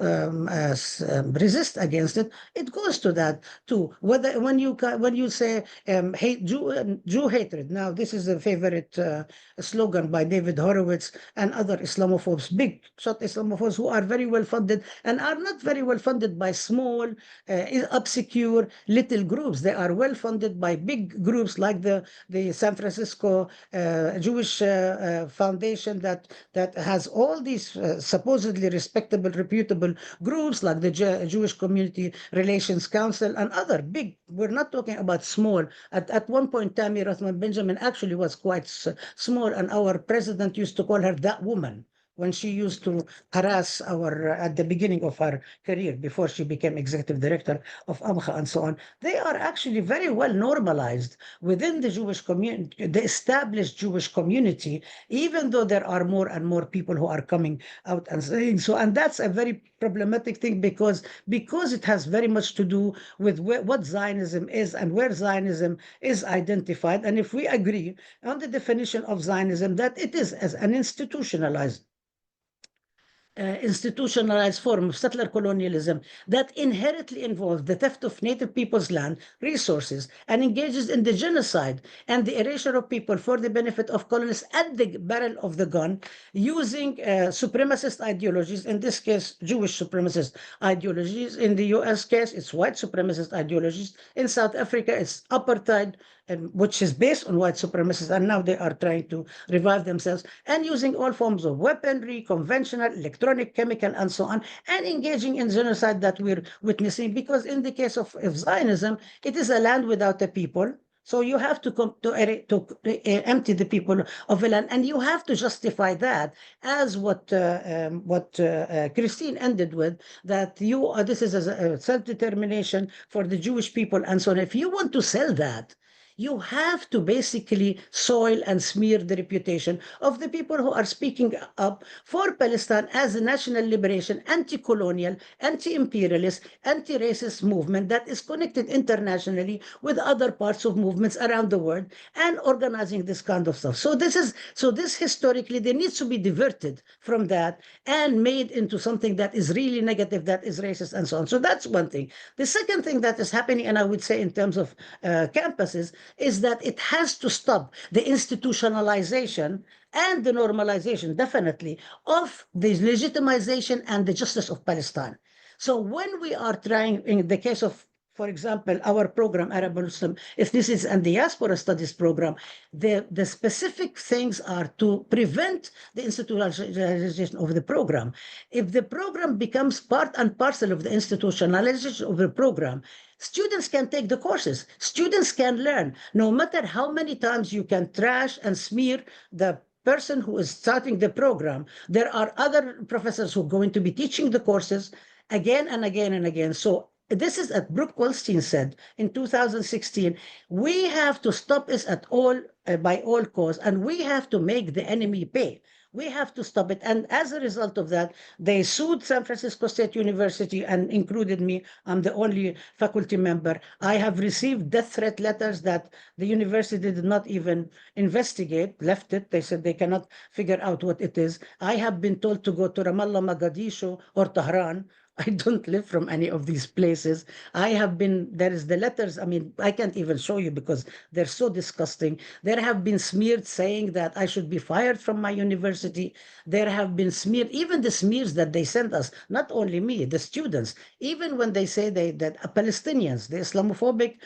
resist against it, it goes to that too. Whether when you say Jew hatred. Now this is a favorite slogan by David Horowitz and other Islamophobes, big shot Islamophobes who are very well funded and are not very well funded by small, obscure little groups. They are well funded by big groups like the San Francisco Jewish Foundation that has all these supposedly respectable, reputable groups like the Jewish Community Relations Council and other big. We're not talking about small. At one point, Tammy Rothman Benjamin actually was quite small, and our president used to call her that woman when she used to harass at the beginning of her career before she became executive director of AMCHA and so on. They are actually very well normalized within the Jewish community, the established Jewish community, even though there are more and more people who are coming out and saying so. And that's a very problematic thing because it has very much to do with what Zionism is and where Zionism is identified. And if we agree on the definition of Zionism, that it is as an institutionalized form of settler colonialism that inherently involves the theft of native people's land, resources, and engages in the genocide and the erasure of people for the benefit of colonists at the barrel of the gun, using supremacist ideologies, in this case, Jewish supremacist ideologies. In the US case, it's white supremacist ideologies. In South Africa, it's apartheid, which is based on white supremacists, and now they are trying to revive themselves, and using all forms of weaponry, conventional, electronic, chemical, and so on, and engaging in genocide that we're witnessing. Because in the case of Zionism, it is a land without a people. So you have to empty the people of a land, and you have to justify that as what Christine ended with, that this is a self-determination for the Jewish people, and so on. If you want to sell that, you have to basically soil and smear the reputation of the people who are speaking up for Palestine as a national liberation, anti-colonial, anti-imperialist, anti-racist movement that is connected internationally with other parts of movements around the world and organizing this kind of stuff. So this historically, there needs to be diverted from that and made into something that is really negative, that is racist, and so on. So that's one thing. The second thing that is happening, and I would say in terms of campuses, is that it has to stop the institutionalization and the normalization, definitely, of the legitimization and the justice of Palestine. So when we are trying, in the case of, for example, our program, Arab Muslim Ethnicities and Diaspora Studies program, the specific things are to prevent the institutionalization of the program. If the program becomes part and parcel of the institutionalization of the program, students can take the courses. Students can learn, no matter how many times you can trash and smear the person who is starting the program. There are other professors who are going to be teaching the courses again and again and again. So this is, as Brooke Goldstein said in 2016, we have to stop this at all, by all costs, and we have to make the enemy pay. We have to stop it. And as a result of that, they sued San Francisco State University and included me. I'm the only faculty member. I have received death threat letters that the university did not even investigate, left it. They said they cannot figure out what it is. I have been told to go to Ramallah, Mogadishu, or Tehran. I don't live from any of these places. I have been, there is the letters, I mean, I can't even show you because they're so disgusting. There have been smeared saying that I should be fired from my university. There have been smeared, even the smears that they sent us, not only me, the students, even when they say that Palestinians, the Islamophobic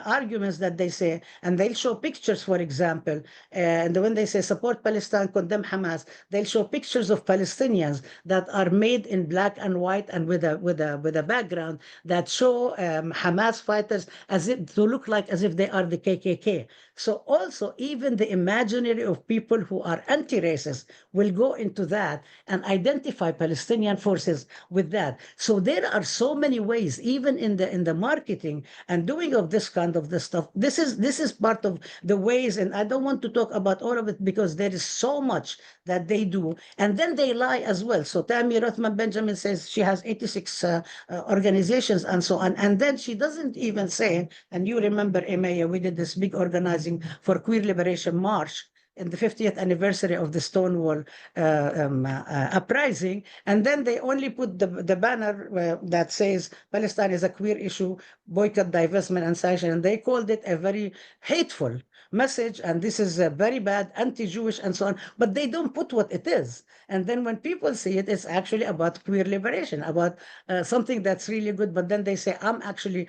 arguments that they say, and they'll show pictures, for example, and when they say support Palestine, condemn Hamas, they'll show pictures of Palestinians that are made in black and white and with a background that show Hamas fighters as if to look like as if they are the KKK. So also even the imaginary of people who are anti-racist will go into that and identify Palestinian forces with that. So there are so many ways, even in the marketing and doing of this kind of this stuff. This is part of the ways, and I don't want to talk about all of it because there is so much that they do, and then they lie as well. So Tammy Rothman Benjamin says she has 86 organizations and so on, and then she doesn't even say, and you remember, Emea, we did this big organizing for Queer Liberation March in the 50th anniversary of the Stonewall uprising, and then they only put the banner that says Palestine is a queer issue, boycott, divestment, and sanction, and they called it a very hateful message, and this is very bad, anti-Jewish, and so on, but they don't put what it is. And then when people see it, it's actually about queer liberation, about something that's really good, but then they say, I'm actually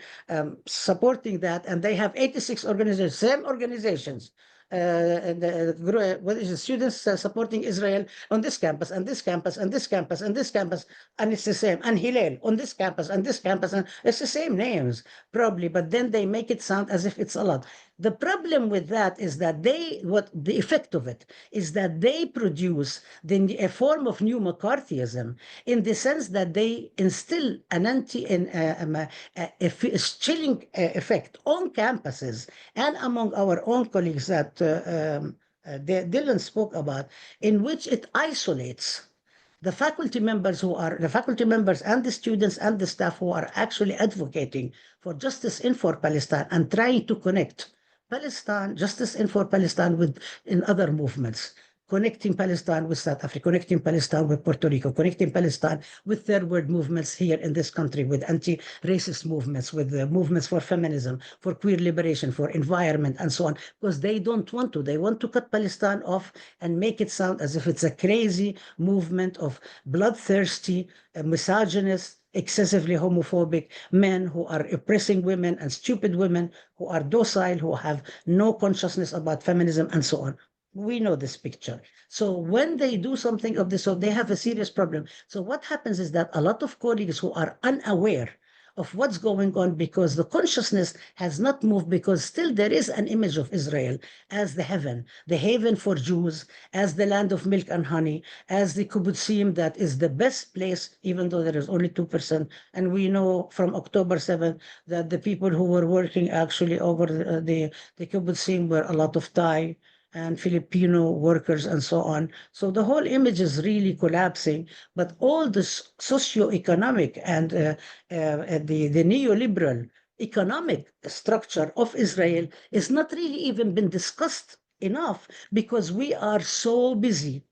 supporting that, and they have 86 organizations, same organizations, what is it, students supporting Israel on this campus, and this campus, and this campus, and this campus, and it's the same, and Hillel on this campus, and this campus, and it's the same names, probably, but then they make it sound as if it's a lot. The problem with that is that the effect of it is that they produce a form of new McCarthyism in the sense that they instill an chilling effect on campuses and among our own colleagues that Dylan spoke about, in which it isolates the faculty members and the students and the staff who are actually advocating for justice in for Palestine and trying to connect Palestine, justice in for Palestine in other movements, connecting Palestine with South Africa, connecting Palestine with Puerto Rico, connecting Palestine with third world movements here in this country, with anti-racist movements, with movements for feminism, for queer liberation, for environment, and so on, because they don't want to. They want to cut Palestine off and make it sound as if it's a crazy movement of bloodthirsty, misogynist, excessively homophobic men who are oppressing women, and stupid women who are docile, who have no consciousness about feminism, and so on. We know this picture. So when they do something of this, so they have a serious problem. So what happens is that a lot of colleagues who are unaware of what's going on, because the consciousness has not moved, because still there is an image of Israel as the haven for Jews, as the land of milk and honey, as the kibbutzim that is the best place, even though there is only 2%. And we know from October 7th that the people who were working actually over the kibbutzim were a lot of Thai and Filipino workers and so on. So the whole image is really collapsing, but all this socio-economic and the neoliberal economic structure of Israel is not really even been discussed enough, because we are so busy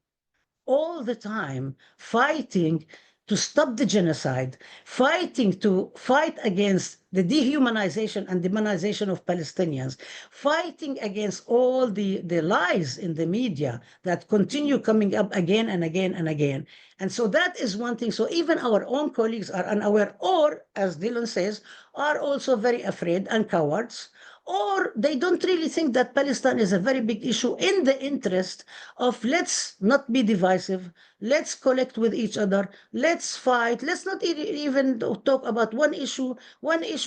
all the time fighting to stop the genocide, fighting to fight against the dehumanization and demonization of Palestinians, fighting against all the lies in the media that continue coming up again and again and again. And so that is one thing. So even our own colleagues are unaware, or as Dylan says, are also very afraid and cowards, or they don't really think that Palestine is a very big issue in the interest of let's not be divisive, let's collect with each other, let's fight, let's not even talk about one issue.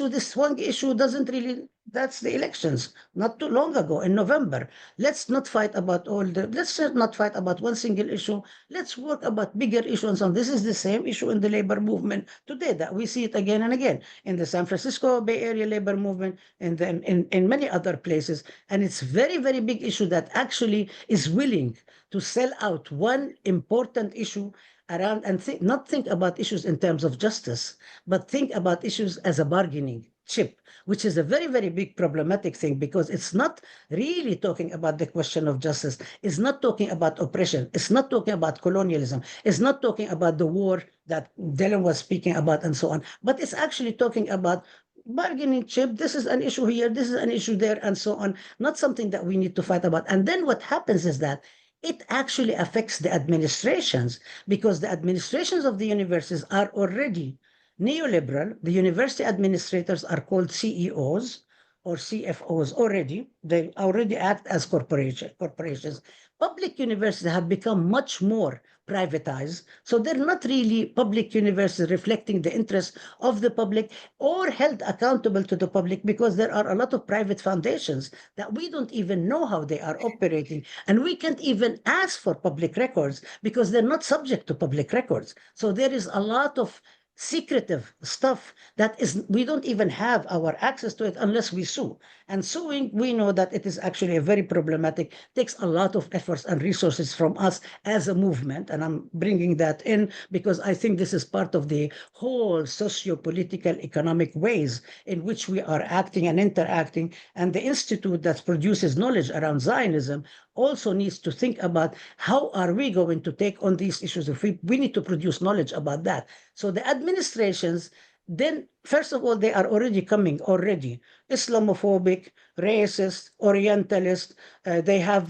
This one issue doesn't really, that's the elections, not too long ago in November. Let's not fight about let's not fight about one single issue. Let's work about bigger issues. And this is the same issue in the labor movement today, that we see it again and again in the San Francisco Bay Area labor movement, and then in many other places. And it's very, very big issue that actually is willing to sell out one important issue around and not think about issues in terms of justice, but think about issues as a bargaining chip, which is a very, very big problematic thing, because it's not really talking about the question of justice. It's not talking about oppression. It's not talking about colonialism. It's not talking about the war that Dylan was speaking about and so on, but it's actually talking about bargaining chip. This is an issue here, this is an issue there, and so on. Not something that we need to fight about. And then what happens is that it actually affects the administrations, because the administrations of the universities are already neoliberal. The university administrators are called CEOs or CFOs already. They already act as corporations. Public universities have become much more privatized. So they're not really public universities reflecting the interests of the public or held accountable to the public, because there are a lot of private foundations that we don't even know how they are operating. And we can't even ask for public records because they're not subject to public records. So there is a lot of secretive stuff that is, we don't even have our access to it unless we sue. And suing, we know that it is actually a very problematic, takes a lot of efforts and resources from us as a movement. And I'm bringing that in because I think this is part of the whole socio-political economic ways in which we are acting and interacting. And the institute that produces knowledge around Zionism also needs to think about how are we going to take on these issues. If we need to produce knowledge about that. So the administrations, then first of all, they are already coming Islamophobic, racist, Orientalist. They have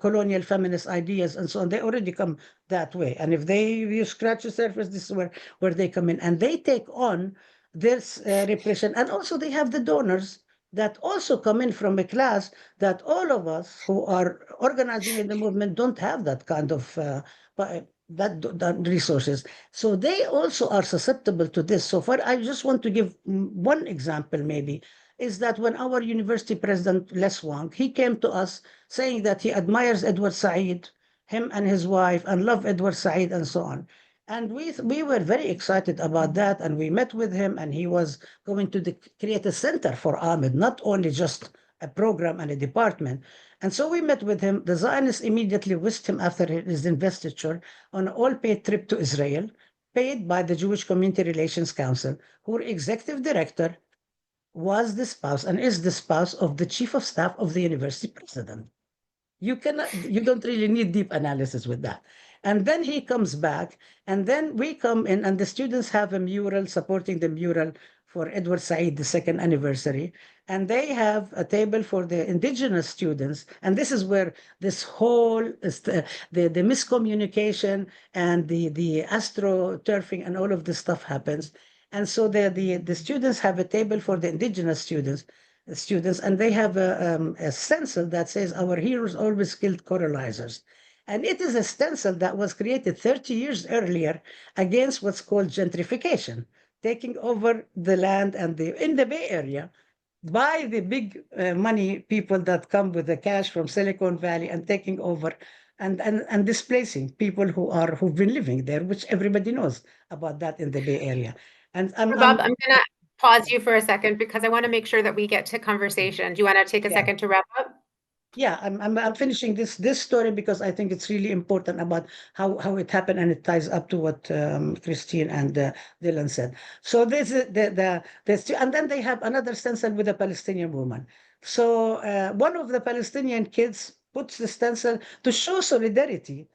colonial feminist ideas and so on. They already come that way. And if you scratch the surface, this is where they come in. And they take on this repression. And also they have the donors that also come in from a class that all of us who are organizing in the movement don't have that kind of that resources. So they also are susceptible to this. So far, I just want to give one example maybe, is that when our university president, Les Wang, he came to us saying that he admires Edward Said, him and his wife, and love Edward Said and so on. And we were very excited about that, and we met with him, and he was going to create a center for Ahmed, not only just a program and a department. And so we met with him. The Zionists immediately whisked him after his investiture on an all-paid trip to Israel, paid by the Jewish Community Relations Council, whose executive director was the spouse and is the spouse of the chief of staff of the university president. You don't really need deep analysis with that. And then he comes back, and then we come in, and the students have a mural supporting the mural for Edward Said, the second anniversary. And they have a table for the indigenous students. And this is where this whole, the miscommunication and the astroturfing and all of this stuff happens. And so the students have a table for the indigenous students, and they have a stencil that says, "Our heroes always killed colonizers." And it is a stencil that was created 30 years earlier against what's called gentrification, taking over the land and in the Bay Area by the big money people that come with the cash from Silicon Valley and taking over and displacing people who've been living there, which everybody knows about that in the Bay Area. And Bob, I'm going to pause you for a second because I want to make sure that we get to conversation. Do you want to take a second to wrap up? Yeah, I'm finishing this story because I think it's really important about how it happened, and it ties up to what Christine and Dylan said. So this is and then they have another stencil with a Palestinian woman. So one of the Palestinian kids puts the stencil to show solidarity,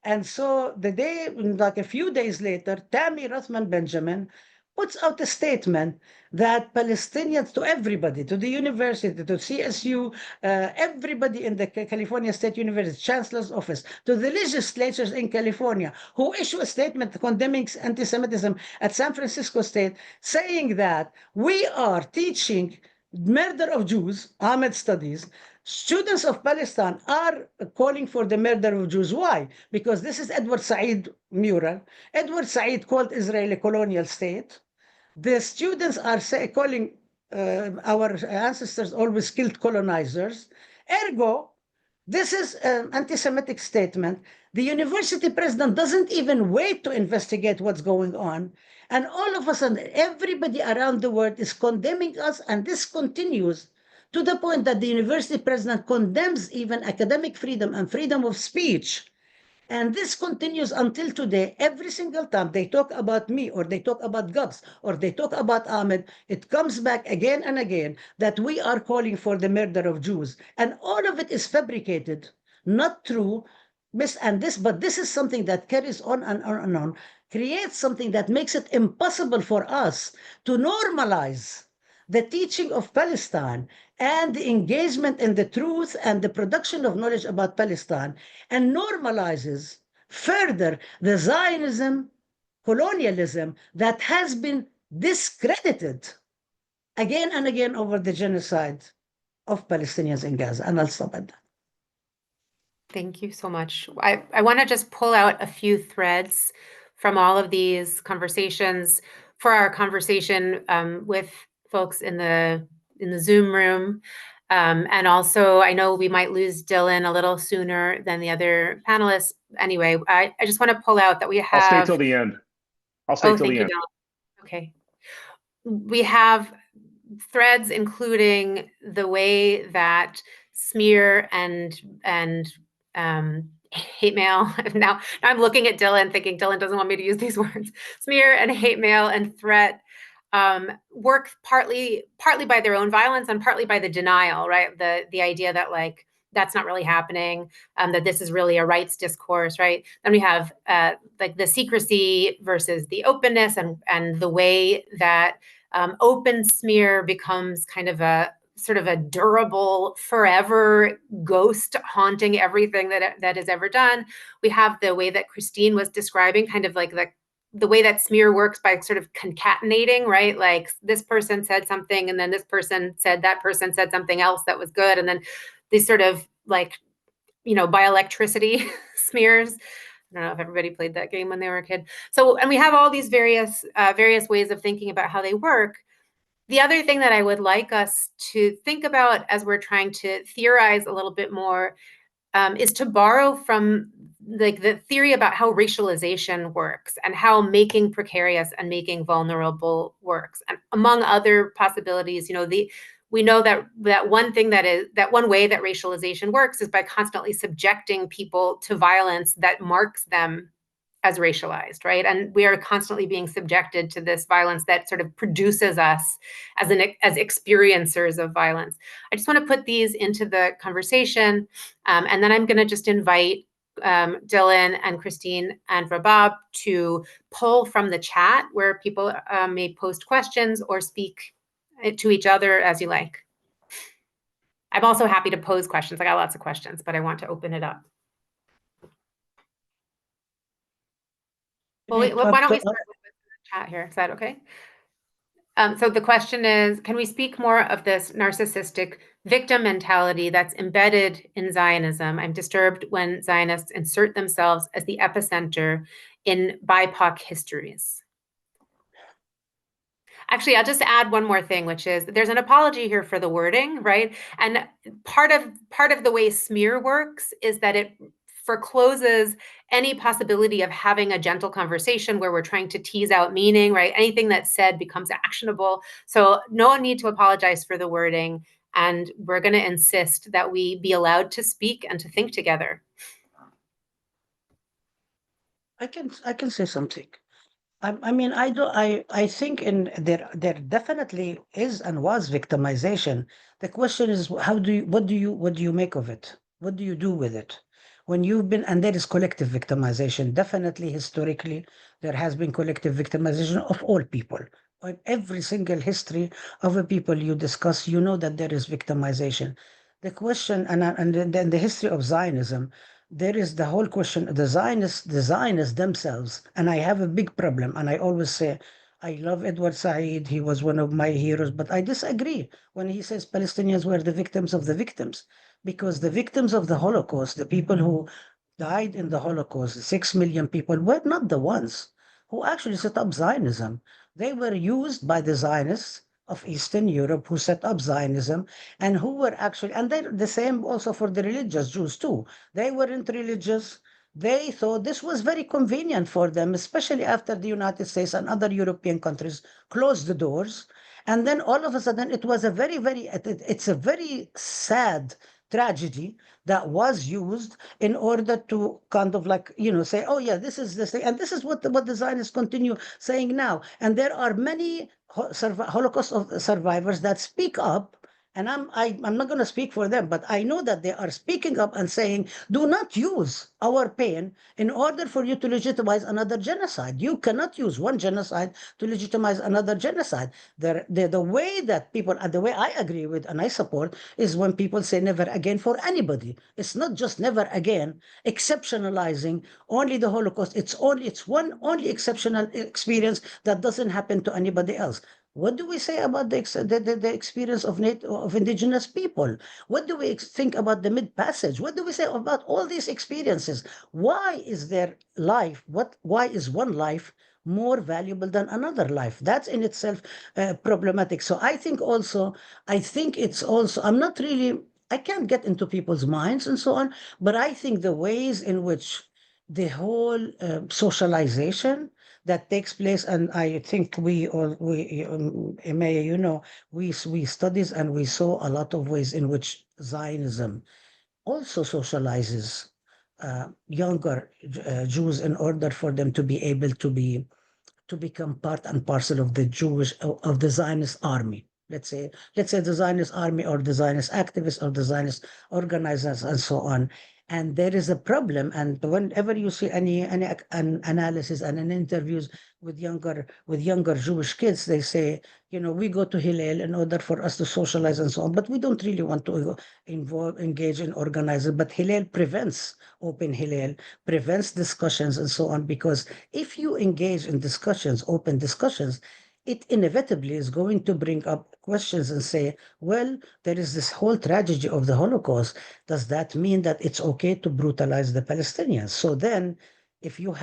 And so the day, like a few days later, Tammy Rothman Benjamin puts out a statement that Palestinians, to everybody, to the university, to CSU, everybody in the California State University, Chancellor's Office, to the legislatures in California, who issue a statement condemning anti-Semitism at San Francisco State, saying that we are teaching murder of Jews, Ahmed studies, students of Palestine are calling for the murder of Jews. Why? Because this is Edward Said mural. Edward Said called Israel a colonial state. The students are calling our ancestors always killed colonizers. Ergo, this is an anti-Semitic statement. The university president doesn't even wait to investigate what's going on. And all of a sudden, everybody around the world is condemning us, and this continues to the point that the university president condemns even academic freedom and freedom of speech. And this continues until today. Every single time they talk about me, or they talk about Gabs, or they talk about Ahmed, it comes back again and again that we are calling for the murder of Jews. And all of it is fabricated, not true. But this is something that carries on and on and on, creates something that makes it impossible for us to normalize the teaching of Palestine and the engagement in the truth and the production of knowledge about Palestine, and normalizes further the Zionism, colonialism that has been discredited again and again over the genocide of Palestinians in Gaza. And I'll stop at that. Thank you so much. I want to just pull out a few threads from all of these conversations for our conversation with folks in the Zoom room. And also, I know we might lose Dylan a little sooner than the other panelists. Anyway, I just want to pull out that we have— I'll stay till the end. I'll stay till the end. Dylan. Okay. We have threads including the way that smear and hate mail. Now I'm looking at Dylan thinking Dylan doesn't want me to use these words. Smear and hate mail and threat work partly by their own violence and partly by the denial, right? The idea that like that's not really happening, that this is really a rights discourse, right? Then we have like the secrecy versus the openness, and the way that open smear becomes kind of a sort of a durable, forever ghost haunting everything that is ever done. We have the way that Christine was describing, kind of like the way that smear works by sort of concatenating, right? Like this person said something, and then this person said that person said something else that was good, and then these sort of like, you know, by electricity smears. I don't know if everybody played that game when they were a kid. So, and we have all these various ways of thinking about how they work. The other thing that I would like us to think about as we're trying to theorize a little bit more is to borrow from like the theory about how racialization works and how making precarious and making vulnerable works. And among other possibilities, you know, we know that one way that racialization works is by constantly subjecting people to violence that marks them as racialized, right? And we are constantly being subjected to this violence that sort of produces us as experiencers of violence. I just want to put these into the conversation, and then I'm going to just invite Dylan and Christine and Rabab to pull from the chat where people may post questions or speak to each other as you like. I'm also happy to pose questions. I got lots of questions, but I want to open it up. Well, wait, why don't we start with the chat here? Is that okay? So the question is, can we speak more of this narcissistic victim mentality that's embedded in Zionism? I'm disturbed when Zionists insert themselves as the epicenter in BIPOC histories. Actually, I'll just add one more thing, which is there's an apology here for the wording, right? And part of the way smear works is that it forecloses any possibility of having a gentle conversation where we're trying to tease out meaning, right? Anything that's said becomes actionable. So no need to apologize for the wording. And we're going to insist that we be allowed to speak and to think together. I can say something. I think there definitely is and was victimization. The question is, what do you make of it? What do you do with it? when you've been, and there is collective victimization. Definitely, historically, there has been collective victimization of all people. On every single history of a people you discuss, you know that there is victimization. The question, and then the history of Zionism, there is the whole question, the Zionists themselves, and I have a big problem, and I always say, I love Edward Said, he was one of my heroes, but I disagree when he says Palestinians were the victims of the victims, because the victims of the Holocaust, the people who died in the Holocaust, 6 million people, were not the ones who actually set up Zionism. They were used by the Zionists of Eastern Europe who set up Zionism and who were actually, and they're the same also for the religious Jews too. They weren't religious. They thought this was very convenient for them, especially after the United States and other European countries closed the doors. And then all of a sudden, it was a it's a very sad tragedy that was used in order to kind of like, say, oh yeah, this is this thing. And this is what the Zionists continue saying now. And there are many Holocaust survivors that speak up, and I'm not going to speak for them, but I know that they are speaking up and saying, do not use our pain in order for you to legitimize another genocide. You cannot use one genocide to legitimize another genocide. The way that people, and the way I agree with and I support, is when people say never again for anybody. It's not just never again, exceptionalizing only the Holocaust. It's one only exceptional experience that doesn't happen to anybody else. What do we say about the experience of indigenous people? What do we think about the Mid Passage? What do we say about all these experiences? Why is their life? Why is one life more valuable than another life? That's in itself problematic. So I think it's also. I can't get into people's minds and so on, but I think the ways in which the whole socialization that takes place, and I think May, we studies and we saw a lot of ways in which Zionism also socializes younger Jews in order for them to be able to become part and parcel of the Zionist army. Let's say the Zionist army or the Zionist activists or the Zionist organizers and so on. And there is a problem. And whenever you see an analysis and an interviews with younger Jewish kids, they say, we go to Hillel in order for us to socialize and so on, but we don't really want to engage in organizing. But Hillel prevents open Hillel, prevents discussions and so on, because if you engage in discussions, open discussions, it inevitably is going to bring up questions and say, well, there is this whole tragedy of the Holocaust. Does that mean that it's okay to brutalize the Palestinians? So then, if your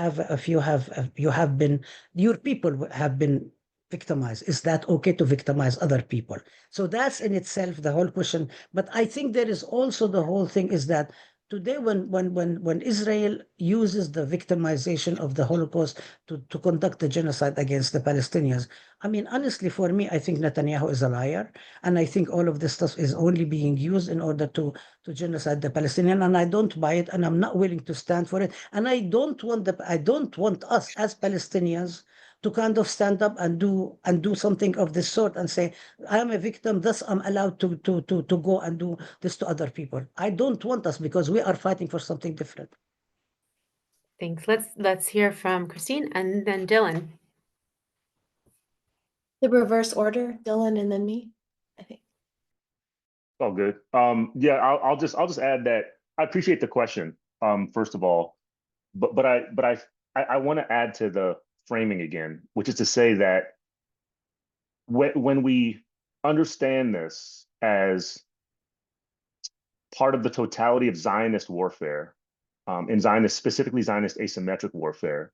people have been victimized, is that okay to victimize other people? So that's in itself the whole question. But I think there is also the whole thing is that today, when Israel uses the victimization of the Holocaust to conduct the genocide against the Palestinians, I mean, honestly, for me, I think Netanyahu is a liar, and I think all of this stuff is only being used in order to genocide the Palestinian, and I don't buy it, and I'm not willing to stand for it, and I don't want us as Palestinians to kind of stand up and do something of this sort and say, I am a victim, thus I'm allowed to go and do this to other people. I don't want us, because we are fighting for something different. Thanks. Let's hear from Christine and then Dylan. The reverse order, Dylan and then me, I think. All good. Yeah, I'll just add that I appreciate the question, first of all, but I want to add to the framing again, which is to say that when we understand this as part of the totality of Zionist warfare, specifically Zionist asymmetric warfare,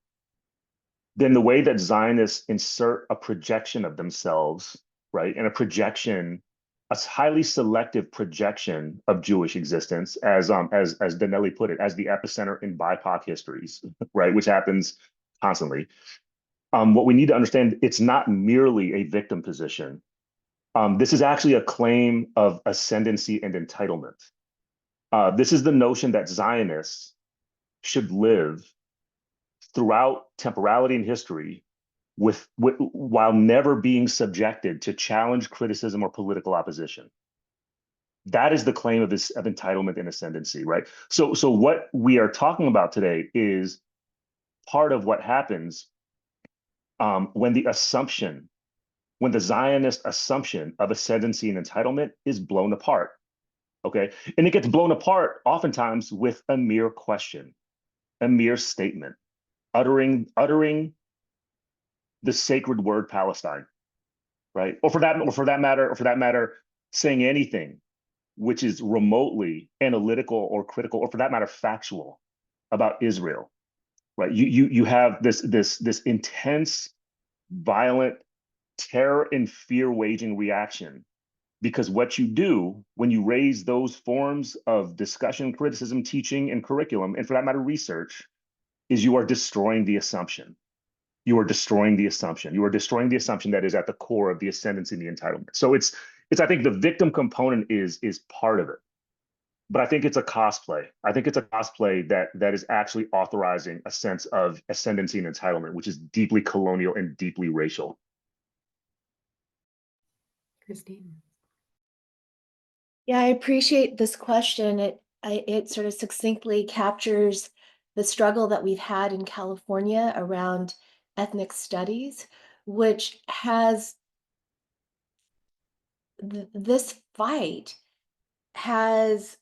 then the way that Zionists insert a projection of themselves, right, and a highly selective projection of Jewish existence, as Danelli put it, as the epicenter in BIPOC histories, right, which happens constantly. What we need to understand, it's not merely a victim position. This is actually a claim of ascendancy and entitlement. This is the notion that Zionists should live throughout temporality and history while never being subjected to challenge, criticism, or political opposition. That is the claim of this of entitlement and ascendancy, right? So what we are talking about today is part of what happens when the Zionist assumption of ascendancy and entitlement is blown apart. Okay, and it gets blown apart oftentimes with a mere question, a mere statement, uttering the sacred word Palestine, right? Or for that matter, saying anything which is remotely analytical or critical, or for that matter, factual about Israel, right? You have this intense, violent, terror and fear waging reaction, because what you do when you raise those forms of discussion, criticism, teaching, and curriculum, and for that matter, research, is you are destroying the assumption. You are destroying the assumption. You are destroying the assumption that is at the core of the ascendancy and the entitlement. So it's I think the victim component is part of it. But I think it's a cosplay. I think it's a cosplay that is actually authorizing a sense of ascendancy and entitlement, which is deeply colonial and deeply racial. Christine. Yeah, I appreciate this question. It sort of succinctly captures the struggle that we've had in California around ethnic studies, which has this fight has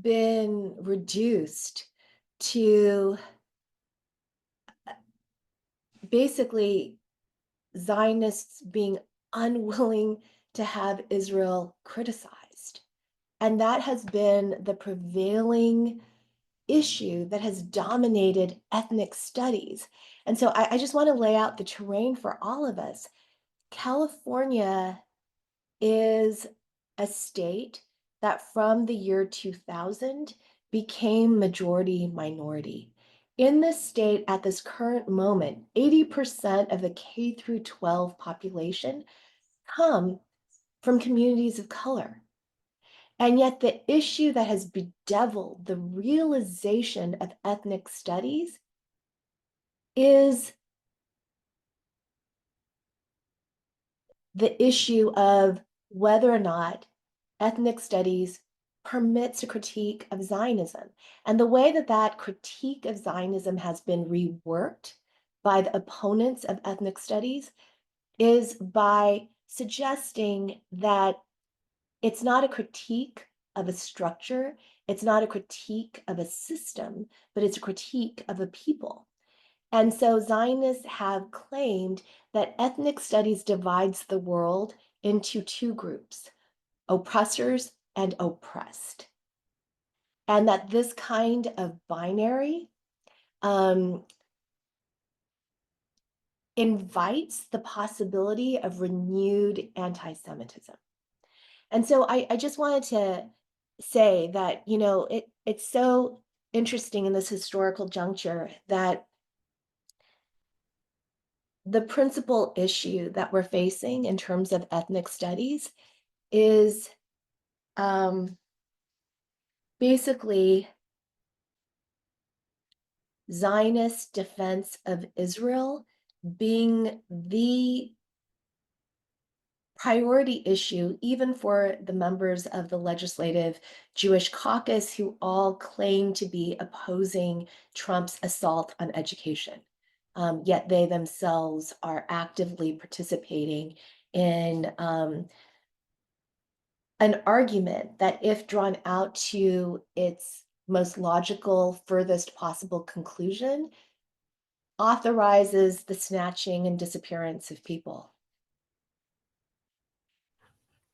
been reduced to basically Zionists being unwilling to have Israel criticized. And that has been the prevailing issue that has dominated ethnic studies. And so I just want to lay out the terrain for all of us. California is a state that from the year 2000 became majority minority. In this state at this current moment, 80% of the K through 12 population come from communities of color. And yet the issue that has bedeviled the realization of ethnic studies is the issue of whether or not ethnic studies permits a critique of Zionism. And the way that that critique of Zionism has been reworked by the opponents of ethnic studies is by suggesting that it's not a critique of a structure, it's not a critique of a system, but it's a critique of a people. And so Zionists have claimed that ethnic studies divides the world into two groups, oppressors and oppressed. And that this kind of binary invites the possibility of renewed anti-Semitism. And so I just wanted to say that, you know, it's so interesting in this historical juncture that the principal issue that we're facing in terms of ethnic studies is basically Zionist defense of Israel being the priority issue, even for the members of the legislative Jewish caucus who all claim to be opposing Trump's assault on education. Yet they themselves are actively participating in an argument that, if drawn out to its most logical, furthest possible conclusion, authorizes the snatching and disappearance of people.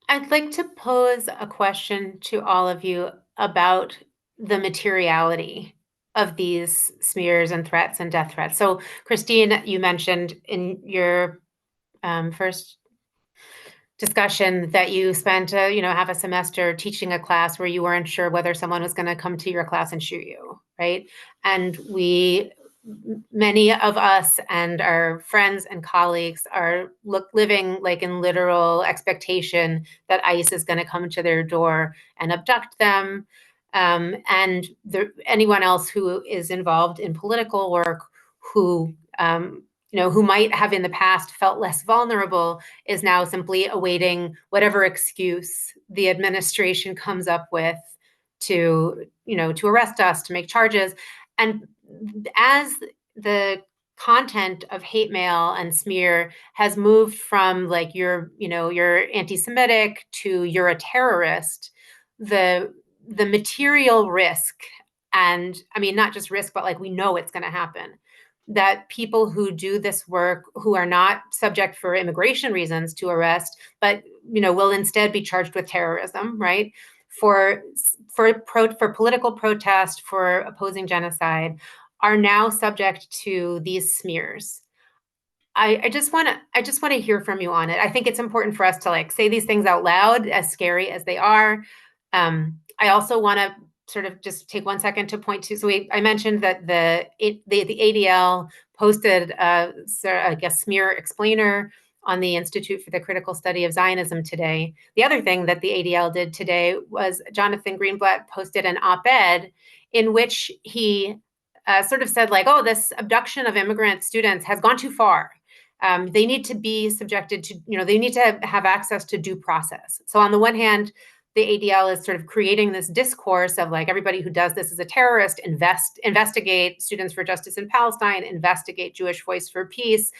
I'd like to pose a question to all of you about the materiality of these smears and threats and death threats. So, Christine, you mentioned in your first discussion that you spent half a semester teaching a class where you weren't sure whether someone was going to come to your class and shoot you, right? And many of us and our friends and colleagues are living like in literal expectation that ICE is going to come to their door and abduct them. And anyone else who is involved in political work who who might have in the past felt less vulnerable is now simply awaiting whatever excuse the administration comes up with to arrest us, to make charges. And as the content of hate mail and smear has moved from like you're anti-Semitic to you're a terrorist, the material risk, and I mean not just risk, but like we know it's going to happen, that people who do this work, who are not subject for immigration reasons to arrest, but will instead be charged with terrorism, right? For political protest, for opposing genocide, are now subject to these smears. I just want to hear from you on it. I think it's important for us to like say these things out loud, as scary as they are. I also want to sort of just take 1 second to point to. So I mentioned that the ADL posted I guess smear explainer on the Institute for the Critical Study of Zionism today. The other thing that the ADL did today was Jonathan Greenblatt posted an op-ed in which he sort of said like, oh, this abduction of immigrant students has gone too far. They need to be subjected to, they need to have access to due process. So on the one hand, the ADL is sort of creating this discourse of like everybody who does this is a terrorist, investigate Students for Justice in Palestine, investigate Jewish Voice for Peace,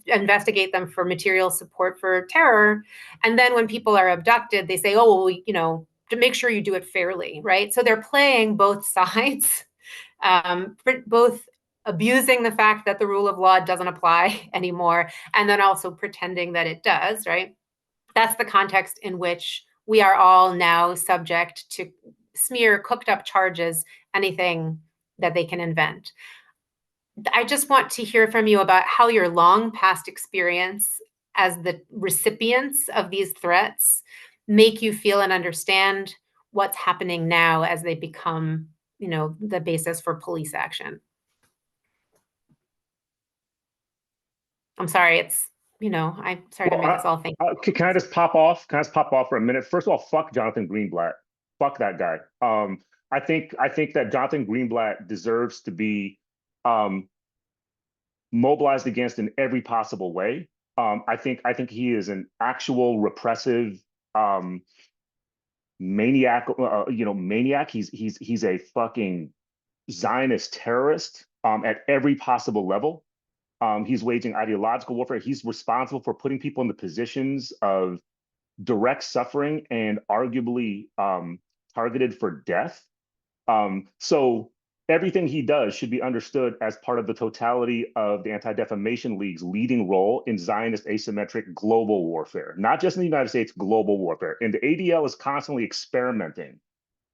investigate them for material support for terror. And then when people are abducted, they say, oh, well, to make sure you do it fairly, right? So they're playing both sides, both abusing the fact that the rule of law doesn't apply anymore, and then also pretending that it does, right? That's the context in which we are all now subject to smear, cooked up charges, anything that they can invent. I just want to hear from you about how your long past experience as the recipients of these threats make you feel and understand what's happening now as they become, the basis for police action. I'm sorry, I'm sorry to make us all think. Can I just pop off? Can I just pop off for a minute? First of all, fuck Jonathan Greenblatt. Fuck that guy. I think that Jonathan Greenblatt deserves to be mobilized against in every possible way. I think he is an actual repressive maniac. Maniac. He's a fucking Zionist terrorist at every possible level. He's waging ideological warfare. He's responsible for putting people in the positions of direct suffering and arguably targeted for death. So everything he does should be understood as part of the totality of the Anti-Defamation League's leading role in Zionist asymmetric global warfare, not just in the United States, global warfare. And the ADL is constantly experimenting.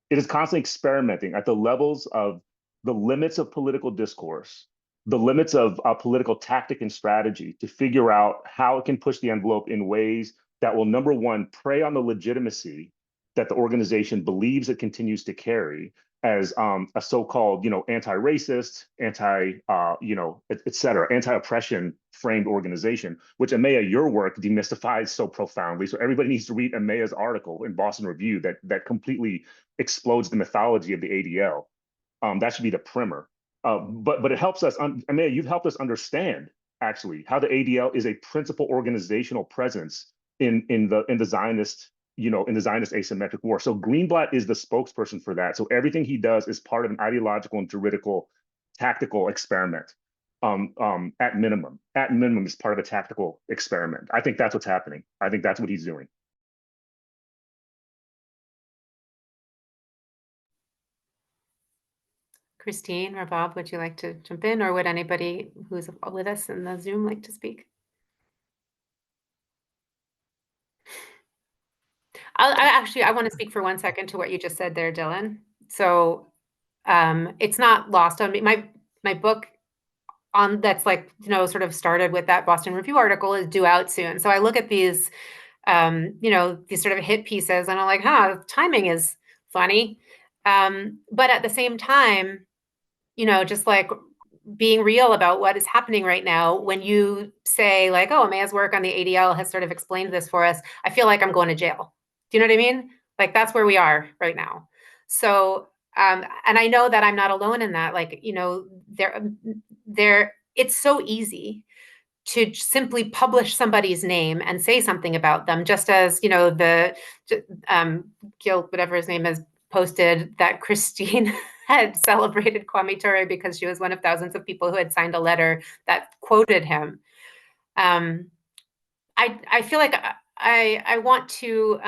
It is constantly experimenting at the levels of the limits of political discourse, the limits of political tactic and strategy to figure out how it can push the envelope in ways that will, number one, prey on the legitimacy that the organization believes it continues to carry as a so-called, anti-racist, et cetera, anti-oppression framed organization, which Amaya, your work demystifies so profoundly. So everybody needs to read Amaya's article in Boston Review that completely explodes the mythology of the ADL. That should be the primer. But it helps us, Amaya, you've helped us understand actually how the ADL is a principal organizational presence in the Zionist, in the Zionist asymmetric war. So Greenblatt is the spokesperson for that. So everything he does is part of an ideological and juridical tactical experiment. At minimum is part of a tactical experiment. I think that's what's happening. I think that's what he's doing. Christine or Bob, would you like to jump in, or would anybody who's with us in the Zoom like to speak? I want to speak for 1 second to what you just said there, Dylan. So it's not lost on me. My book on that's like, sort of started with that Boston Review article is due out soon. So I look at these, these sort of hit pieces and I'm like, timing is funny. But at the same time, just like being real about what is happening right now, when you say like, oh, Amaya's work on the ADL has sort of explained this for us, I feel like I'm going to jail. Do you know what I mean? Like that's where we are right now. So, and I know that I'm not alone in that. Like, it's so easy to simply publish somebody's name and say something about them, just as, you know, the Gil, whatever his name is, posted that Christine had celebrated Kwame Ture because she was one of thousands of people who had signed a letter that quoted him. I feel like I want to,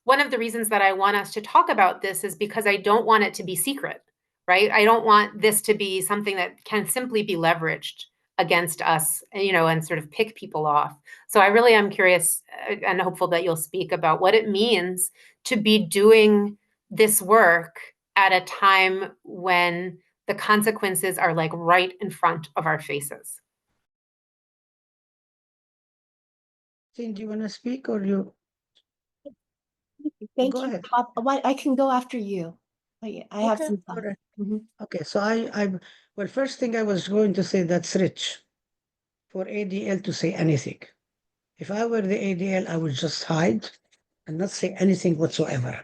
one of the reasons that I want us to talk about this is because I don't want it to be secret, right? I don't want this to be something that can simply be leveraged against us, you know, and sort of pick people off. So I really am curious and hopeful that you'll speak about what it means to be doing this work at a time when the consequences are like right in front of our faces. Do you want to speak or you? Thank Go you. ahead. I can go after you. I have Okay, some all thoughts. right. Mhm. Okay, so well, first thing I was going to say, that's rich for ADL to say anything. If I were the ADL, I would just hide and not say anything whatsoever,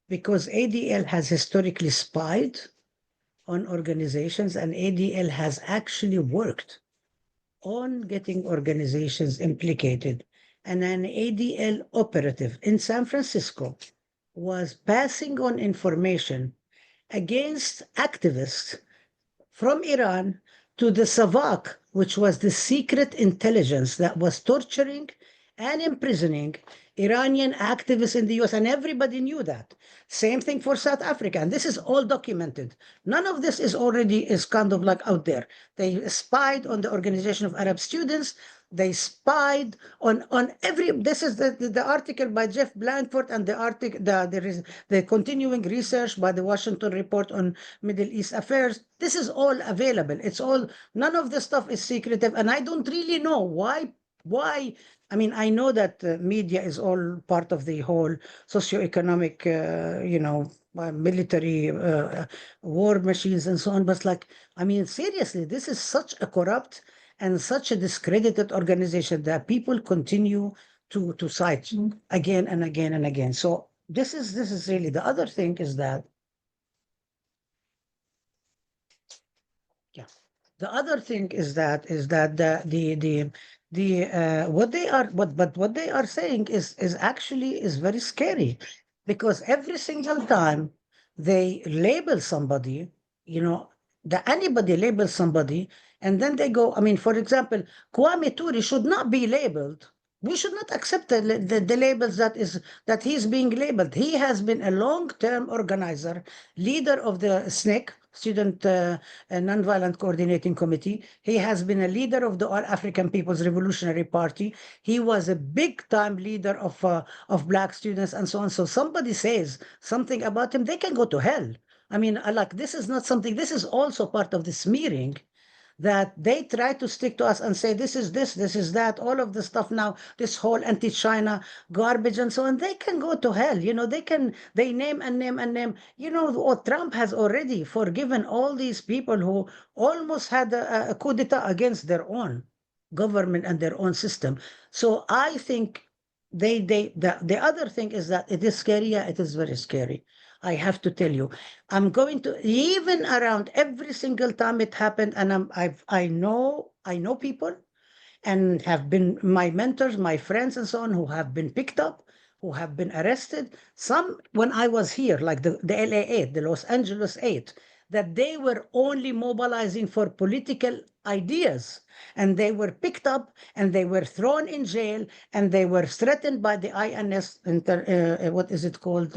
because ADL has historically spied on organizations, and ADL has actually worked on getting organizations implicated. And an ADL operative in San Francisco was passing on information against activists from Iran to the Savak, which was the secret intelligence that was torturing and imprisoning Iranian activists in the US, and everybody knew that. Same thing for South Africa, and this is all documented. None of this is kind of like out there. They spied on the Organization of Arab Students. They spied on every. This is the article by Jeff Blandford, and the article the continuing research by the Washington Report on Middle East Affairs. This is all available. It's all, none of this stuff is secretive, and I don't really know why. I mean, I know that media is all part of the whole socioeconomic, military war machines and so on. But like, I mean, seriously, this is such a corrupt and such a discredited organization that people continue to cite again and again and again. So this is really the other thing is that. Yeah. The other thing is that what they are saying is actually is very scary, because every single time they label somebody, that anybody labels somebody, and then they go, I mean, for example, Kwame Ture should not be labeled. We should not accept the labels that he's being labeled. He has been a long-term organizer, leader of the SNCC, Student Nonviolent Coordinating Committee. He has been a leader of the All African People's Revolutionary Party. He was a big-time leader of Black students and so on. So somebody says something about him, they can go to hell. I mean, like, this is not something, this is also part of the smearing that they try to stick to us and say, this is that, all of the stuff now, this whole anti-China garbage and so on. They can go to hell. They name and name and name. Trump has already forgiven all these people who almost had a coup d'etat against their own government and their own system. So I think the other thing is that it is scary. Yeah, it is very scary. I have to tell you, I'm going to, even around every single time it happened, and I know people and have been my mentors, my friends and so on, who have been picked up, who have been arrested. Some, when I was here, like the LA 8, the Los Angeles 8, that they were only mobilizing for political ideas, and they were picked up and they were thrown in jail, and they were threatened by the INS, what is it called,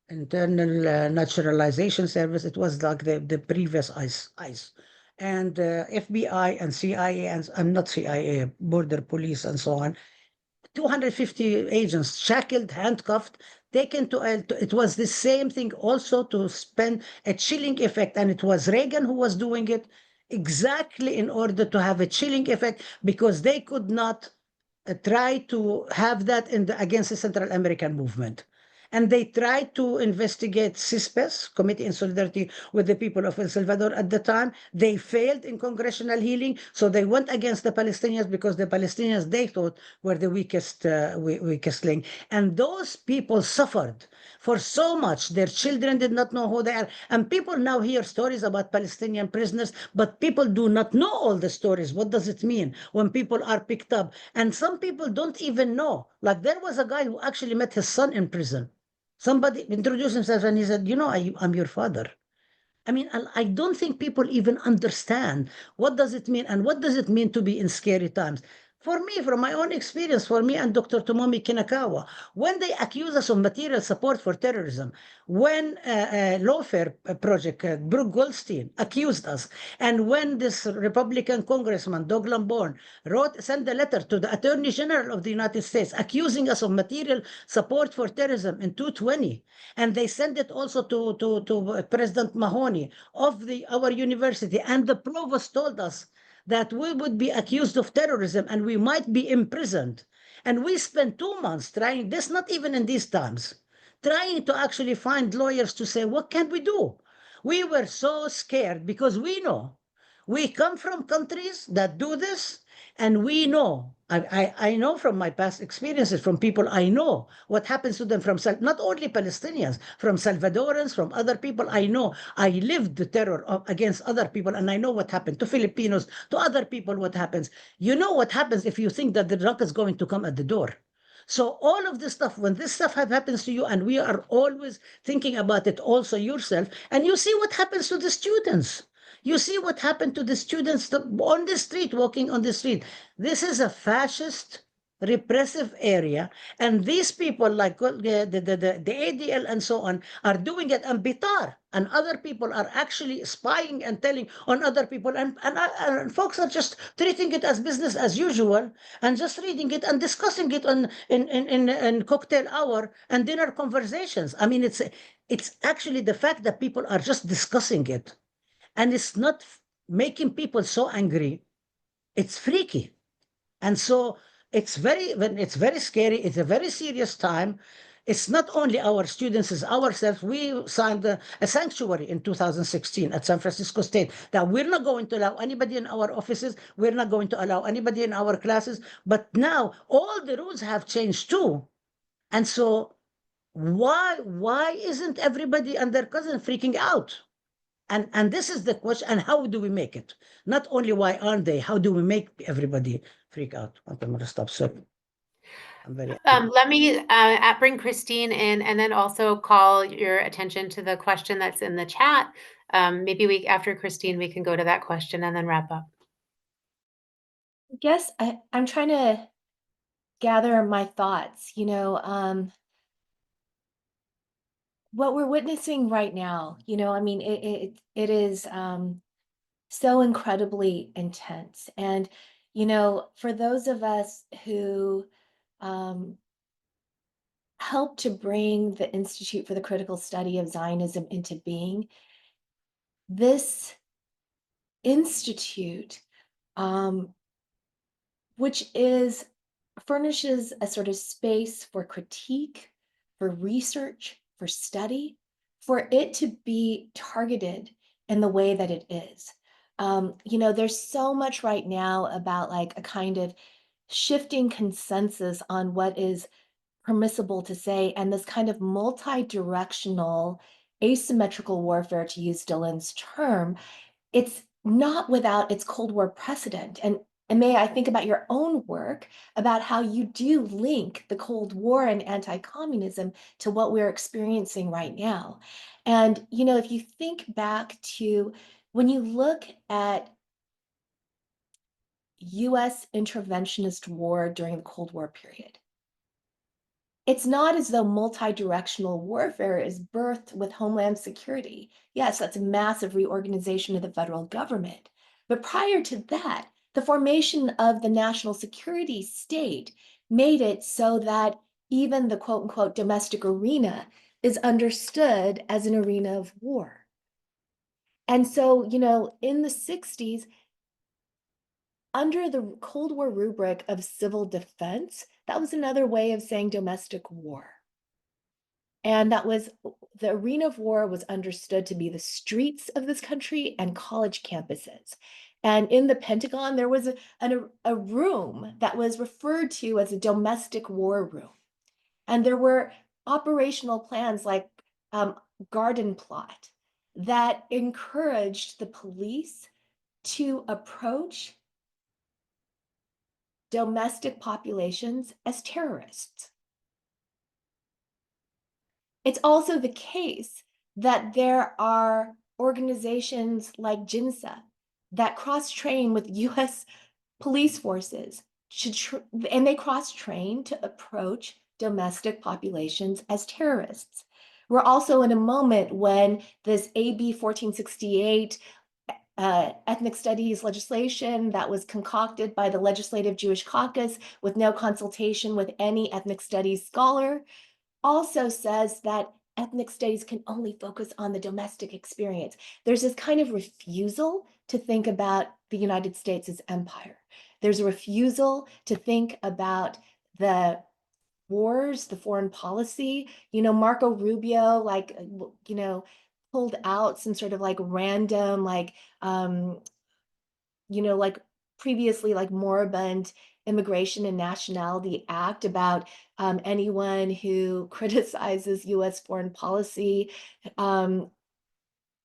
Internal Naturalization Service. It was like the previous ICE. And FBI and CIA, and I'm not CIA, border police and so on. 250 agents shackled, handcuffed, taken to it was the same thing also to spend a chilling effect. And it was Reagan who was doing it exactly in order to have a chilling effect, because they could not try to have that against the Central American movement. and they tried to investigate CISPES, Committee in Solidarity with the People of El Salvador at the time. They failed in congressional hearing, so they went against the Palestinians because the Palestinians, they thought, were the weakest link. And those people suffered for so much. Their children did not know who they are. And people now hear stories about Palestinian prisoners, but people do not know all the stories. What does it mean when people are picked up? And some people don't even know. Like there was a guy who actually met his son in prison. Somebody introduced himself and he said, you know, I'm your father. I mean, I don't think people even understand what does it mean and what does it mean to be in scary times. For me, from my own experience, for me and Dr. Tomomi Kinakawa, when they accuse us of material support for terrorism, when Lawfare Project, Brooke Goldstein, accused us, and when this Republican Congressman, Doug Lamborn, sent a letter to the Attorney General of the United States accusing us of material support for terrorism in 220, and they sent it also to President Mahoney of our university, and the provost told us that we would be accused of terrorism and we might be imprisoned. And we spent 2 months trying this, not even in these times, trying to actually find lawyers to say, what can we do? We were so scared because we know we come from countries that do this, and we know, I know from my past experiences, from people I know, what happens to them from not only Palestinians, from Salvadorans, from other people I know. I lived the terror against other people, and I know what happened to Filipinos, to other people, what happens. You know what happens if you think that the drug is going to come at the door. So all of this stuff, when this stuff happens to you, and we are always thinking about it also yourself, and you see what happens to the students. You see what happened to the students on the street, walking on the street. This is a fascist, repressive area, and these people like the ADL and so on are doing it, and Bitar and other people are actually spying and telling on other people, and folks are just treating it as business as usual and just reading it and discussing it in cocktail hour and dinner conversations. I mean, it's actually the fact that people are just discussing it, and it's not making people so angry. It's freaky. And so it's very scary. It's a very serious time. It's not only our students, it's ourselves. We signed a sanctuary in 2016 at San Francisco State that we're not going to allow anybody in our offices. We're not going to allow anybody in our classes. But now all the rules have changed too. And so why isn't everybody and their cousin freaking out? And this is the question. And how do we make it? Not only why aren't they, how do we make everybody freak out? I'm going to stop. So I'm very let me bring Christine in, and then also call your attention to the question that's in the chat. Maybe after Christine, we can go to that question and then wrap up. I guess I'm trying to gather my thoughts. What we're witnessing right now, I mean, it is so incredibly intense. And, for those of us who helped to bring the Institute for the Critical Study of Zionism into being, this institute, which furnishes a sort of space for critique, for research, for study, for it to be targeted in the way that it is. There's so much right now about like a kind of shifting consensus on what is permissible to say, and this kind of multi-directional asymmetrical warfare, to use Dylan's term. It's not without its Cold War precedent. And may I think about your own work about how you do link the Cold War and anti-communism to what we're experiencing right now. And, if you think back to when you look at US interventionist war during the Cold War period, it's not as though multi-directional warfare is birthed with Homeland Security. Yes, that's a massive reorganization of the federal government. But prior to that, the formation of the national security state made it so that even the quote unquote domestic arena is understood as an arena of war. And so, in the 60s, under the Cold War rubric of civil defense, that was another way of saying domestic war. And that was the arena of war was understood to be the streets of this country and college campuses. And in the Pentagon, there was a room that was referred to as a domestic war room. And there were operational plans like Garden Plot that encouraged the police to approach domestic populations as terrorists. It's also the case that there are organizations like JINSA that cross-train with US police forces, and they cross-train to approach domestic populations as terrorists. We're also in a moment when this AB 1468 ethnic studies legislation that was concocted by the Legislative Jewish Caucus with no consultation with any ethnic studies scholar also says that ethnic studies can only focus on the domestic experience. There's this kind of refusal to think about the United States as empire. There's a refusal to think about the wars, the foreign policy. Marco Rubio, pulled out some sort of random, previously moribund Immigration and Nationality Act about anyone who criticizes US foreign policy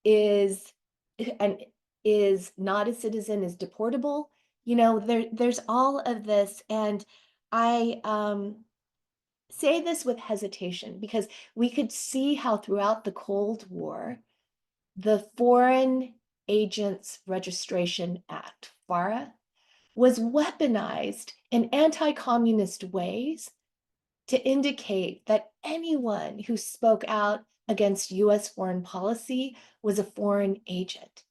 is not a citizen, is deportable. There's all of this, and I say this with hesitation because we could see how throughout the Cold War, the Foreign Agents Registration Act, FARA, was weaponized in anti-communist ways to indicate that anyone who spoke out against US foreign policy was a foreign agent.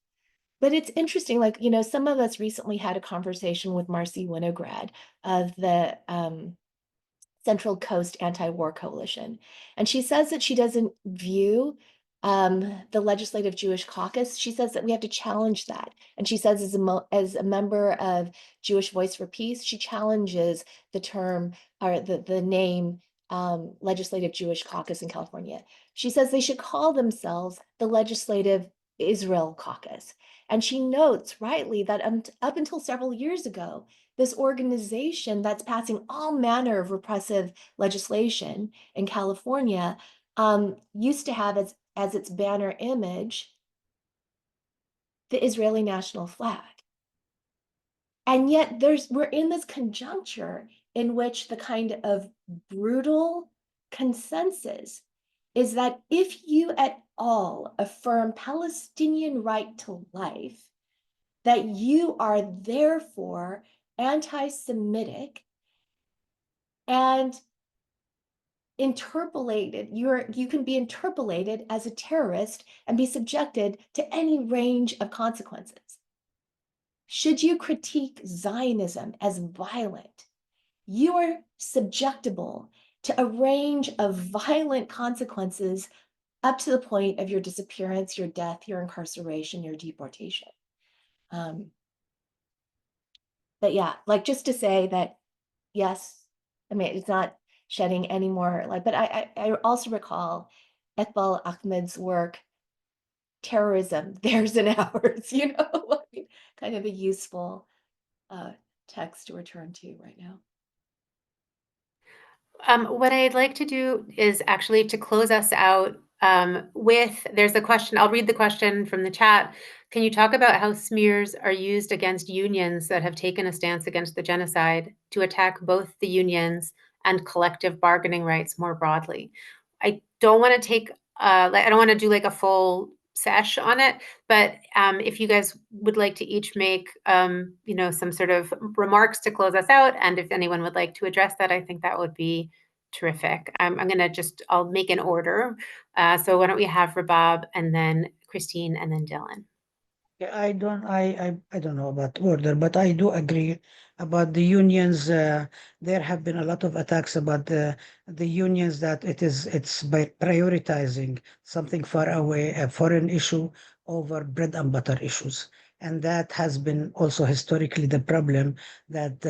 But it's interesting, some of us recently had a conversation with Marcy Winograd of the Central Coast Anti-War Coalition. And she says that she doesn't view the Legislative Jewish Caucus. She says that we have to challenge that. And she says as a member of Jewish Voice for Peace, she challenges the term or the name Legislative Jewish Caucus in California. She says they should call themselves the Legislative Israel Caucus. And she notes rightly that up until several years ago, this organization that's passing all manner of repressive legislation in California used to have as its banner image the Israeli national flag. And yet we're in this conjuncture in which the kind of brutal consensus is that if you at all affirm Palestinian right to life, that you are therefore anti-Semitic and interpolated. You can be interpolated as a terrorist and be subjected to any range of consequences. Should you critique Zionism as violent, you are subjectable to a range of violent consequences up to the point of your disappearance, your death, your incarceration, your deportation. But yeah, just to say that, yes, I mean, it's not shedding any more light, but I also recall Iqbal Ahmed's work, Terrorism, Theirs and Ours, kind of a useful text to return to right now. What I'd like to do is actually to close us out there's a question. I'll read the question from the chat. Can you talk about how smears are used against unions that have taken a stance against the genocide to attack both the unions and collective bargaining rights more broadly? I don't want to take, I don't want to do a full sesh on it, but if you guys would like to each make, some sort of remarks to close us out, and if anyone would like to address that, I think that would be terrific. I'm going to I'll make an order. So why don't we have Rabab and then Christine and then Dylan. Yeah, I don't know about order, but I do agree about the unions. There have been a lot of attacks about the unions that it's by prioritizing something far away, a foreign issue over bread and butter issues. And that has been also historically the problem that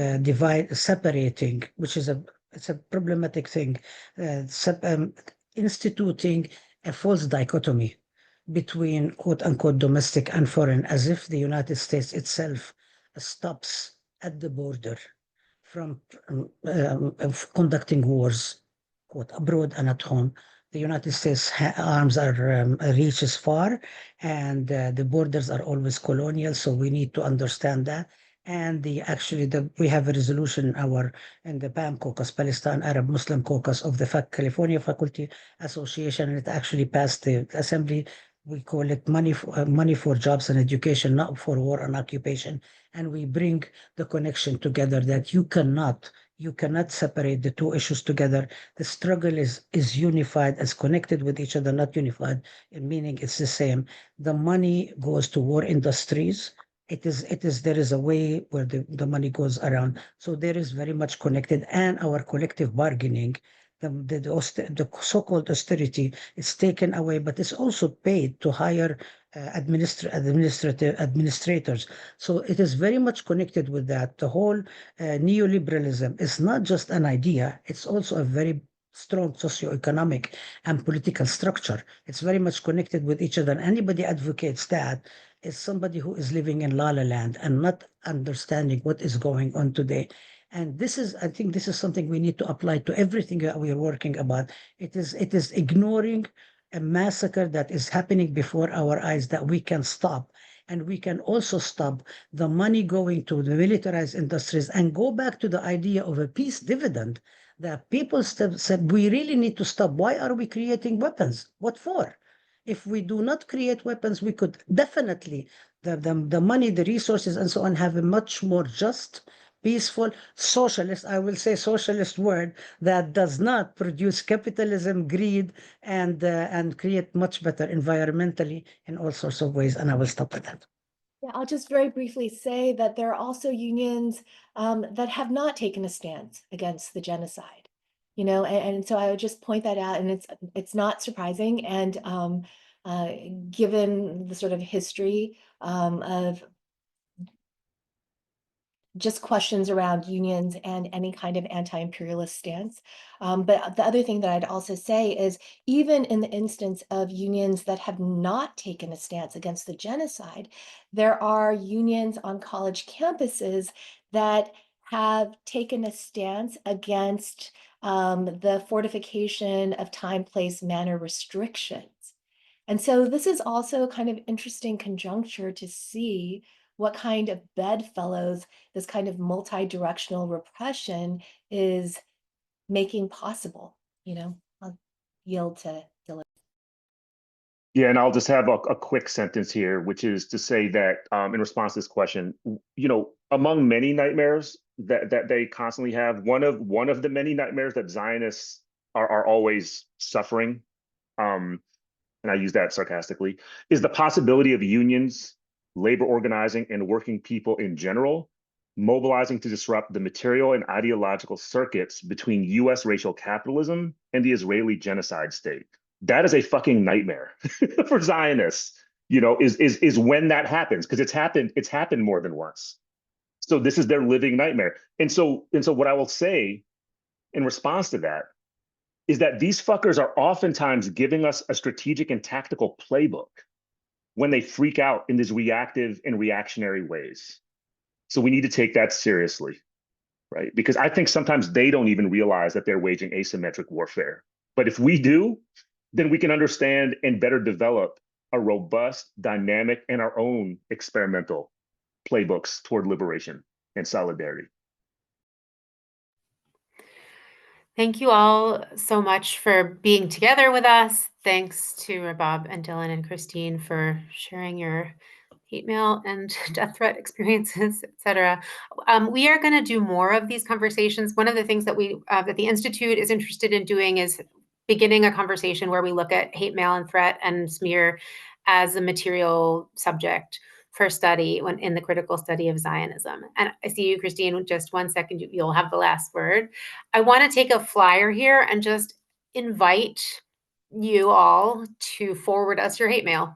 separating, which is it's a problematic thing. instituting a false dichotomy between quote unquote domestic and foreign, as if the United States itself stops at the border from of conducting wars, quote, abroad and at home. The United States arms are reaches far, and the borders are always colonial. So we need to understand that. And we have a resolution in the PAM caucus, Palestine Arab Muslim caucus of the California Faculty Association, and it actually passed the assembly. We call it money for jobs and education, not for war and occupation. And we bring the connection together that you cannot separate the two issues together. The struggle is unified, as connected with each other, not unified, meaning it's the same. The money goes to war industries. There is a way where the money goes around. So there is very much connected, and our collective bargaining, the so-called austerity is taken away, but it's also paid to hire administrators. So it is very much connected with that. The whole neoliberalism is not just an idea, it's also a very strong socioeconomic and political structure. It's very much connected with each other. Anybody advocates that is somebody who is living in La La Land and not understanding what is going on today. And I think this is something we need to apply to everything that we are working about. It is ignoring a massacre that is happening before our eyes that we can stop. And we can also stop the money going to the militarized industries and go back to the idea of a peace dividend that people said, we really need to stop. Why are we creating weapons? What for? If we do not create weapons, we could definitely, the money, the resources, and so on, have a much more just, peaceful, socialist, I will say socialist word, that does not produce capitalism, greed, and create much better environmentally in all sorts of ways. And I will stop at that. Yeah, I'll just very briefly say that there are also unions that have not taken a stance against the genocide, and so I would just point that out, and it's not surprising. And given the sort of history of just questions around unions and any kind of anti-imperialist stance. But the other thing that I'd also say is, even in the instance of unions that have not taken a stance against the genocide, there are unions on college campuses that have taken a stance against the fortification of time, place, manner restrictions. And so this is also a kind of interesting conjuncture to see what kind of bedfellows this kind of multi-directional repression is making possible. I'll yield to Dylan. Yeah, and I'll just have a quick sentence here, which is to say that in response to this question, among many nightmares that they constantly have, one of the many nightmares that Zionists are always suffering, and I use that sarcastically, is the possibility of unions, labor organizing, and working people in general mobilizing to disrupt the material and ideological circuits between US racial capitalism and the Israeli genocide state. That is a fucking nightmare for Zionists, is when that happens, because it's happened more than once. So this is their living nightmare. And so what I will say in response to that is that these fuckers are oftentimes giving us a strategic and tactical playbook when they freak out in these reactive and reactionary ways. So we need to take that seriously, right? Because I think sometimes they don't even realize that they're waging asymmetric warfare. But if we do, then we can understand and better develop a robust, dynamic, and our own experimental playbooks toward liberation and solidarity. Thank you all so much for being together with us. Thanks to Rabab and Dylan and Christine for sharing your hate mail and death threat experiences, etc. We are going to do more of these conversations. One of the things that that the Institute is interested in doing is beginning a conversation where we look at hate mail and threat and smear as a material subject for study in the critical study of Zionism. And I see you, Christine, just 1 second, you'll have the last word. I want to take a flyer here and just invite you all to forward us your hate mail.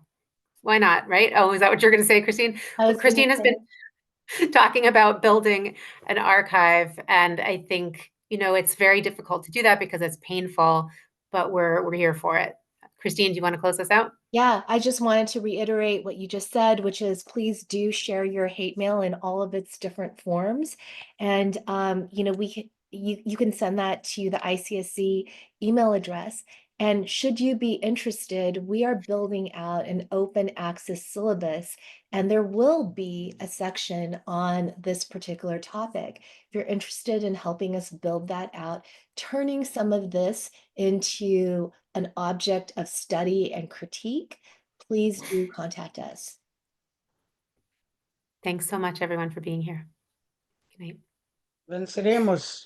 Why not, right? Oh, is that what you're going to say, Christine? Christine has been talking about building an archive, and I think, it's very difficult to do that because it's painful, but we're here for it. Christine, do you want to close us out? Yeah, I just wanted to reiterate what you just said, which is please do share your hate mail in all of its different forms. And you know, you can send that to the ICSC email address. And should you be interested, we are building out an open access syllabus, and there will be a section on this particular topic. If you're interested in helping us build that out, turning some of this into an object of study and critique, please do contact us. Thanks so much, everyone, for being here. Good night. Venceremos.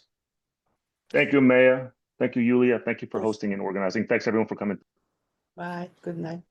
Thank you, Maya. Thank you, Yulia. Thank you for Yes. hosting and organizing. Thanks, everyone, for coming. Bye. Good night.